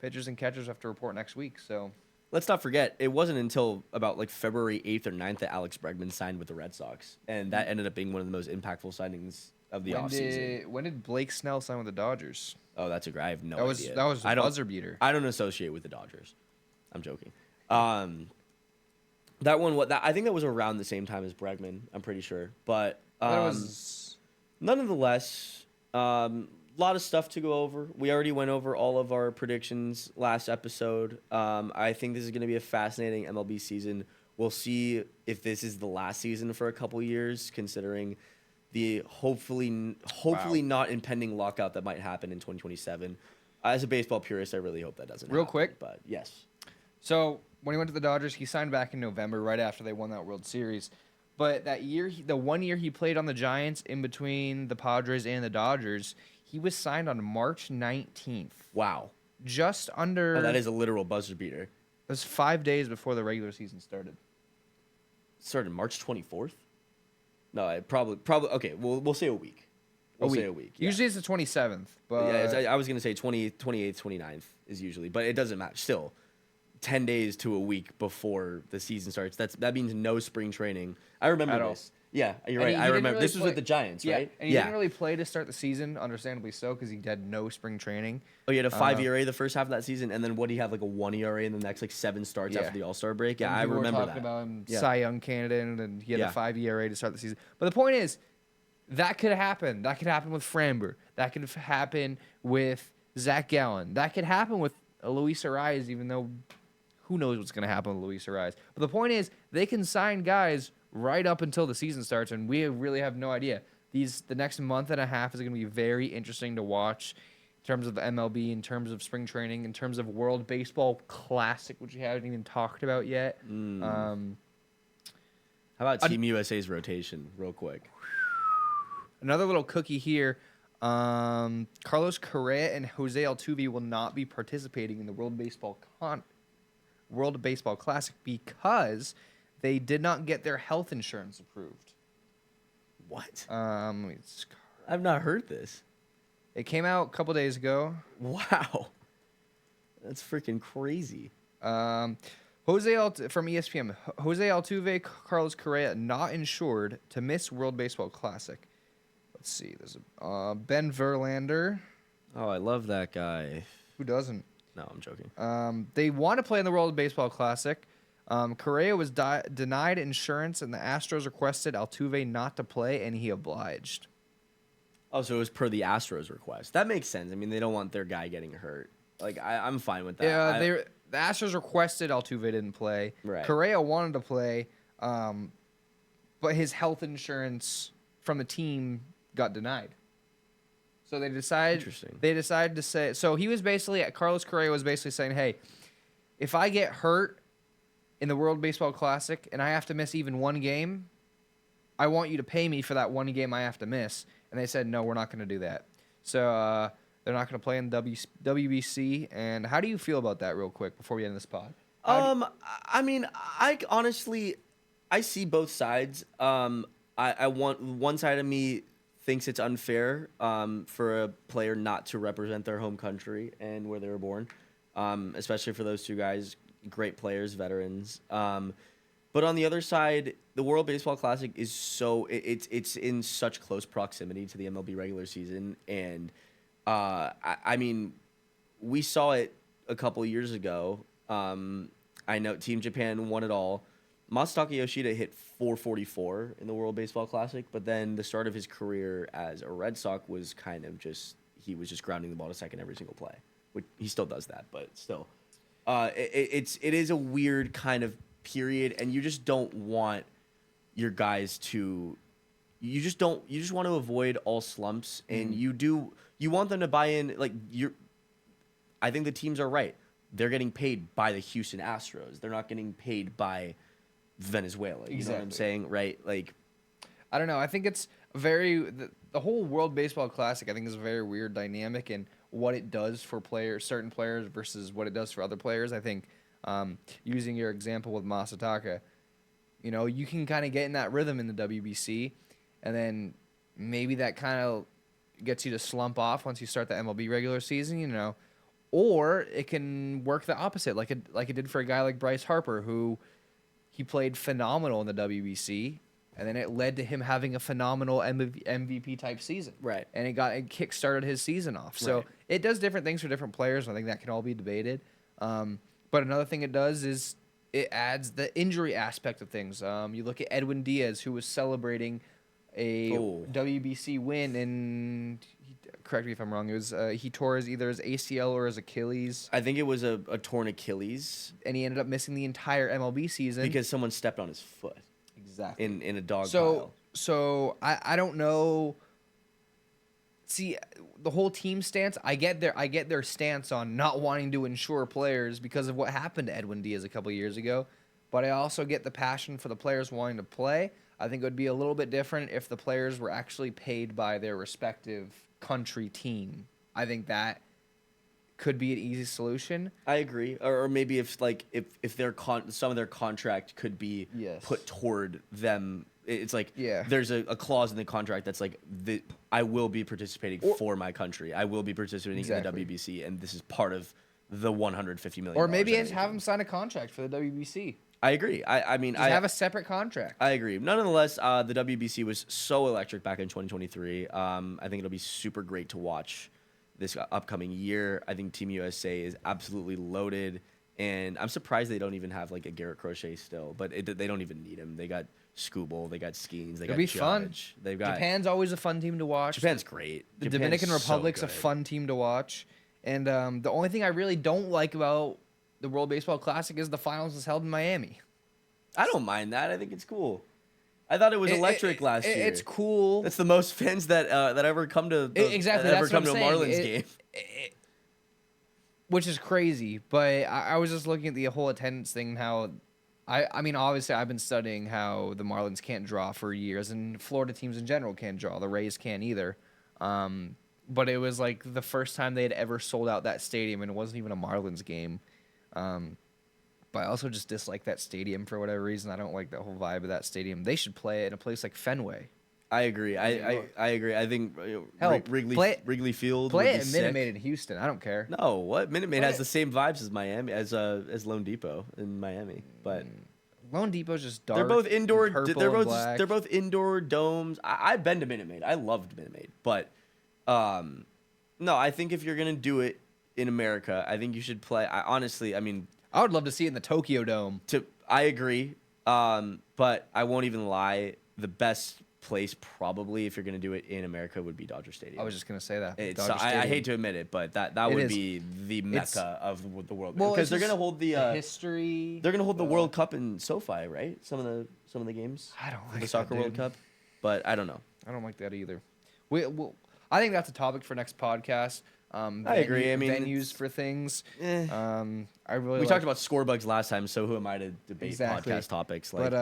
pitchers and catchers have to report next week. So let's not forget, it wasn't until about like February 8th or 9th that Alex Bregman signed with the Red Sox, and that ended up being one of the most impactful signings of the offseason. When did Blake Snell sign with the Dodgers? Oh, that's a great. I have no idea. That was a buzzer beater. I don't associate with the Dodgers. I'm joking. That one, I think that was around the same time as Bregman. I'm pretty sure, but nonetheless, lot of stuff to go over. We already went over all of our predictions last episode. I think this is going to be a fascinating MLB season. We'll see if this is the last season for a couple years, considering the hopefully not impending lockout that might happen in 2027. As a baseball purist, I really hope that doesn't happen. Quick. But yes. So when he went to the Dodgers, he signed back in November, right after they won that World Series. But that year, the 1 year he played on the Giants in between the Padres and the Dodgers, he was signed on March 19th. Wow. Just under... Oh, that is a literal buzzer beater. It was 5 days before the regular season started. Started March 24th? No, I probably okay, we'll say a week. We'll say a week. Yeah. Usually it's the 27th, but yeah, I was going to say 28th, 29th is usually, but it doesn't match. Still 10 days to a week before the season starts. That means no spring training. I remember this. Yeah, you're right. I remember. This was with the Giants, right? And he didn't really play to start the season, understandably so, because he had no spring training. Oh, he had a 5 ERA the first half of that season, and then what he had like a 1 ERA in the next like 7 starts after the All-Star break. Yeah, I remember that. We were talking about him, Cy Young candidate, and he had a 5 ERA to start the season. But the point is, that could happen. That could happen with Framber. That could happen with Zach Gallen. That could happen with Luis Ariz, even though who knows what's going to happen with Luis Ariz. But the point is, they can sign guys right up until the season starts, and we really have no idea. The next month and a half is going to be very interesting to watch in terms of MLB, in terms of spring training, in terms of World Baseball Classic, which we haven't even talked about yet. How about Team USA's rotation, real quick? Another little cookie here. Carlos Correa and Jose Altuve will not be participating in the World Baseball Classic because they did not get their health insurance approved. What? Let me I've not heard this. It came out a couple days ago. Wow. That's freaking crazy. From ESPN, Jose Altuve, Carlos Correa not insured to miss World Baseball Classic. Let's see. There's Ben Verlander. Oh, I love that guy. Who doesn't? No, I'm joking. They want to play in the World Baseball Classic. Correa was denied insurance, and the Astros requested Altuve not to play, and he obliged. Oh, so it was per the Astros request. That makes sense. I mean, they don't want their guy getting hurt. Like, I'm fine with that. Yeah, the Astros requested Altuve didn't play. Right. Correa wanted to play, but his health insurance from the team got denied. So they decided. Interesting. They decided to say. So he was basically Carlos Correa was basically saying, "Hey, if I get hurt in the World Baseball Classic and I have to miss even one game, I want you to pay me for that one game I have to miss." And they said, "No, we're not going to do that." So they're not going to play in WBC. And how do you feel about that, real quick, before we end this pod? I mean, I honestly, I see both sides. I want one side of me thinks it's unfair for a player not to represent their home country and where they were born, especially for those two guys, great players, veterans. But on the other side, the World Baseball Classic is it's in such close proximity to the MLB regular season, and I mean, we saw it a couple years ago. I know Team Japan won it all. Masataka Yoshida hit 444 in the World Baseball Classic, but then the start of his career as a Red Sox was kind of he was just grounding the ball to second every single play. Which he still does that, but still, it is a weird kind of period, and you just don't want your guys to. You just want to avoid all slumps, and you want them to buy in. Like I think the teams are right. They're getting paid by the Houston Astros. They're not getting paid by Venezuela. You know what I'm saying? Right? Like, I don't know. I think it's the whole World Baseball Classic, I think, is a very weird dynamic, and what it does for certain players versus what it does for other players. I think using your example with Masataka, you can kind of get in that rhythm in the WBC, and then maybe that kind of gets you to slump off once you start the MLB regular season, or it can work the opposite, like it did for a guy like Bryce Harper, who he played phenomenal in the WBC, and then it led to him having a phenomenal MVP type season. Right. And it kick-started his season off. So it does different things for different players, and I think that can all be debated. But another thing it does is it adds the injury aspect of things. You look at Edwin Diaz, who was celebrating a WBC win, and correct me if I'm wrong, it was he tore either his ACL or his Achilles. I think it was a torn Achilles, and he ended up missing the entire MLB season because someone stepped on his foot. Exactly. In a dog pile. So I don't know. See, the whole team stance, I get their stance on not wanting to insure players because of what happened to Edwin Diaz a couple of years ago, but I also get the passion for the players wanting to play. I think it would be a little bit different if the players were actually paid by their respective country team. I think that could be an easy solution. I agree. Or maybe if their some of their contract could be put toward them. It's like there's a clause in the contract that's like I will be participating for my country. I will be participating in the WBC, and this is part of the $150 million. Or maybe just have them sign a contract for the WBC. I agree. I mean, I have a separate contract. I agree. Nonetheless, the WBC was so electric back in 2023. I think it'll be super great to watch this upcoming year. I think Team USA is absolutely loaded, and I'm surprised they don't even have like a Garrett Crochet still. But they don't even need him. They got Skubal, they got Skeens, they got Judge. Fun. They've got Japan's always a fun team to watch. Japan's great. The Dominican Republic's a fun team to watch, and the only thing I really don't like about the World Baseball Classic is the finals is held in Miami. I don't mind that. I think it's cool. I thought it was electric last year. It's cool. That's the most fans that ever come to ever come to a Marlins game. Which is crazy, but I was just looking at the whole attendance thing. How I mean, obviously, I've been studying how the Marlins can't draw for years, and Florida teams in general can't draw. The Rays can't either. But it was like the first time they had ever sold out that stadium, and it wasn't even a Marlins game. But I also just dislike that stadium for whatever reason. I don't like the whole vibe of that stadium. They should play it in a place like Fenway. I agree. I agree. I think Hell, Wrigley Field Play would it be at sick. Minute Maid in Houston. I don't care. No, what Minute Maid Play has it- the same vibes as Miami as Lone Depot in Miami, but Lone Depot's just dark. they're both indoor. and purple They're and both black. they're both indoor domes. I've been to Minute Maid. I loved Minute Maid, but no, I think if you're gonna do it in America, I think you should play. Honestly, I mean, I would love to see it in the Tokyo Dome. I agree, but I won't even lie. The best place probably if you're gonna do it in America would be Dodger Stadium. I was just gonna say that. It's, Dodger I Stadium. hate to admit it, but that It would is. be the mecca of the world Well, because it's they're gonna just hold the history. they're gonna hold the World Cup in SoFi, right? Some of the games. I don't for like the soccer that, World dude. Cup, but I don't know. I don't like that either. Well, I think that's a topic for next podcast. I agree. I mean, venues it's- for things. Eh. I really We like, talked about score bugs last time, so who am I to debate Exactly. podcast topics? Like, but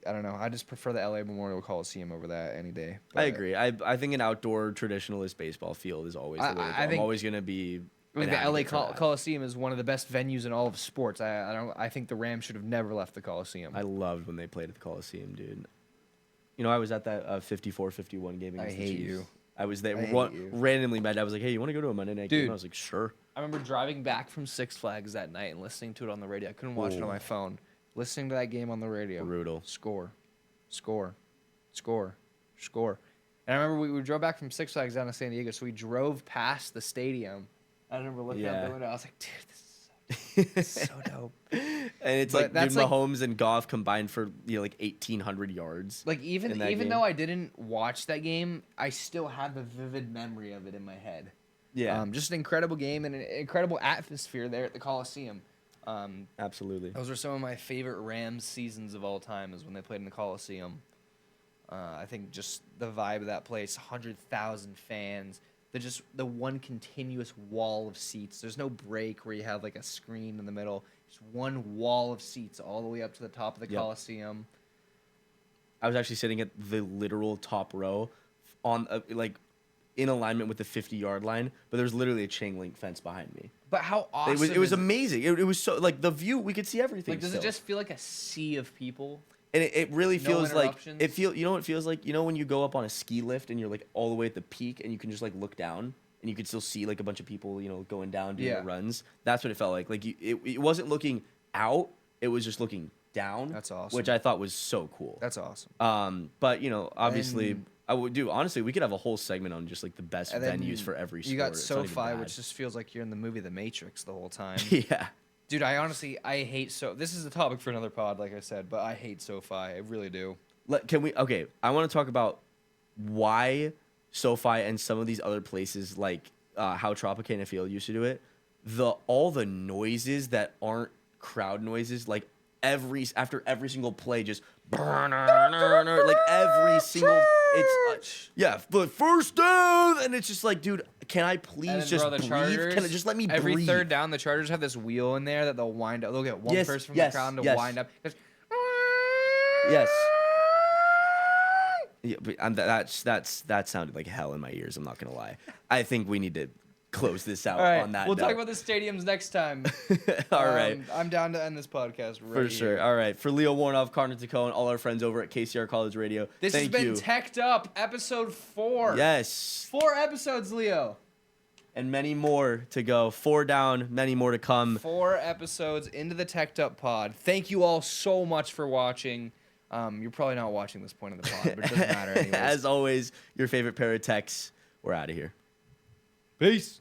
I don't know. I just prefer the LA Memorial Coliseum over that any day. I But agree. I think an outdoor traditionalist baseball field is always the way to go. I I'm think- always gonna be. I think an the LA advocate for that. Coliseum is one of the best venues in all of sports. I think the Rams should have never left the Coliseum. I loved when they played at the Coliseum, dude. You know, I was at that 54-51 game against the hate Chiefs. you. I was there I hate you. randomly. My dad was like, "Hey, you want to go to a Monday night game?" Dude. I was like, "Sure." I remember driving back from Six Flags that night and listening to it on the radio. I couldn't watch it on Ooh. my phone. Listening to that game on the radio. Brutal. Score. And I remember we drove back from Six Flags down to San Diego, so we drove past the stadium. I remember looking out Yeah. the window. I was like, dude, this is so dope. And it's But like, dude, that's like- Mahomes and Goff combined for like 1,800 yards. Like in even that game. though I didn't watch that game, I still have the vivid memory of it in my head. Yeah, Just an incredible game and an incredible atmosphere there at the Coliseum. absolutely. Those are some of my favorite Rams seasons of all time. Is when they played in the Coliseum. I think just the vibe of that place, 100,000 fans. Just the one continuous wall of seats. There's no break where you have like a screen in the middle. Just one wall of seats all the way up to the top of the Yep. Coliseum. I was actually sitting at the literal top row, on like in alignment with the 50-yard line, but there's literally a chain link fence behind me. But how awesome! It was is amazing. It was so like the view. We could see everything. Like, does it still. just feel like a sea of people? And it really No feels like interruptions? you know what it feels like? You know when you go up on a ski lift and you're like all the way at the peak and you can just like look down and you can still see like a bunch of people, you know, going down doing Yeah. the runs. That's what it felt like. Like it wasn't looking out, it was just looking down. That's awesome. Which I thought was so cool. That's awesome. But you know, obviously And- I would do honestly, we could have a whole segment on just like the best And then venues for every sport. You got It's not even SoFi, bad. which just feels like you're in the movie The Matrix the whole time. yeah. Dude, I hate This is a topic for another pod, like I said, but I hate SoFi. I really do. Okay, I want to talk about why SoFi and some of these other places like how Tropicana Field used to do it. All the noises that aren't crowd noises, like after every single play, just like every single but first down, and it's just like, dude, can I And please then, just bro, the breathe? Chargers, Can I just let me every breathe? third down, the Chargers have this wheel in there that they'll wind up. They'll get one Yes, person from yes, the crowd to yes. wind up. Just, Yes. Yeah, but that sounded like hell in my ears. I'm not gonna lie. I think we need to close this out All right, on that. we'll talk note. about the stadiums next time. All right. I'm down to end this podcast right For sure. here. All right. For Leo Warnoff, Connor Tacone, all our friends over at KCR College Radio. This thank has been you. Tec'd Up, episode 4. Yes. 4 episodes, Leo. And many more to go. 4 down, many more to come. 4 episodes into the Tec'd Up pod. Thank you all so much for watching. You're probably not watching this point of the pod, but it doesn't matter anyways. As always, your favorite pair of techs. We're out of here. Peace.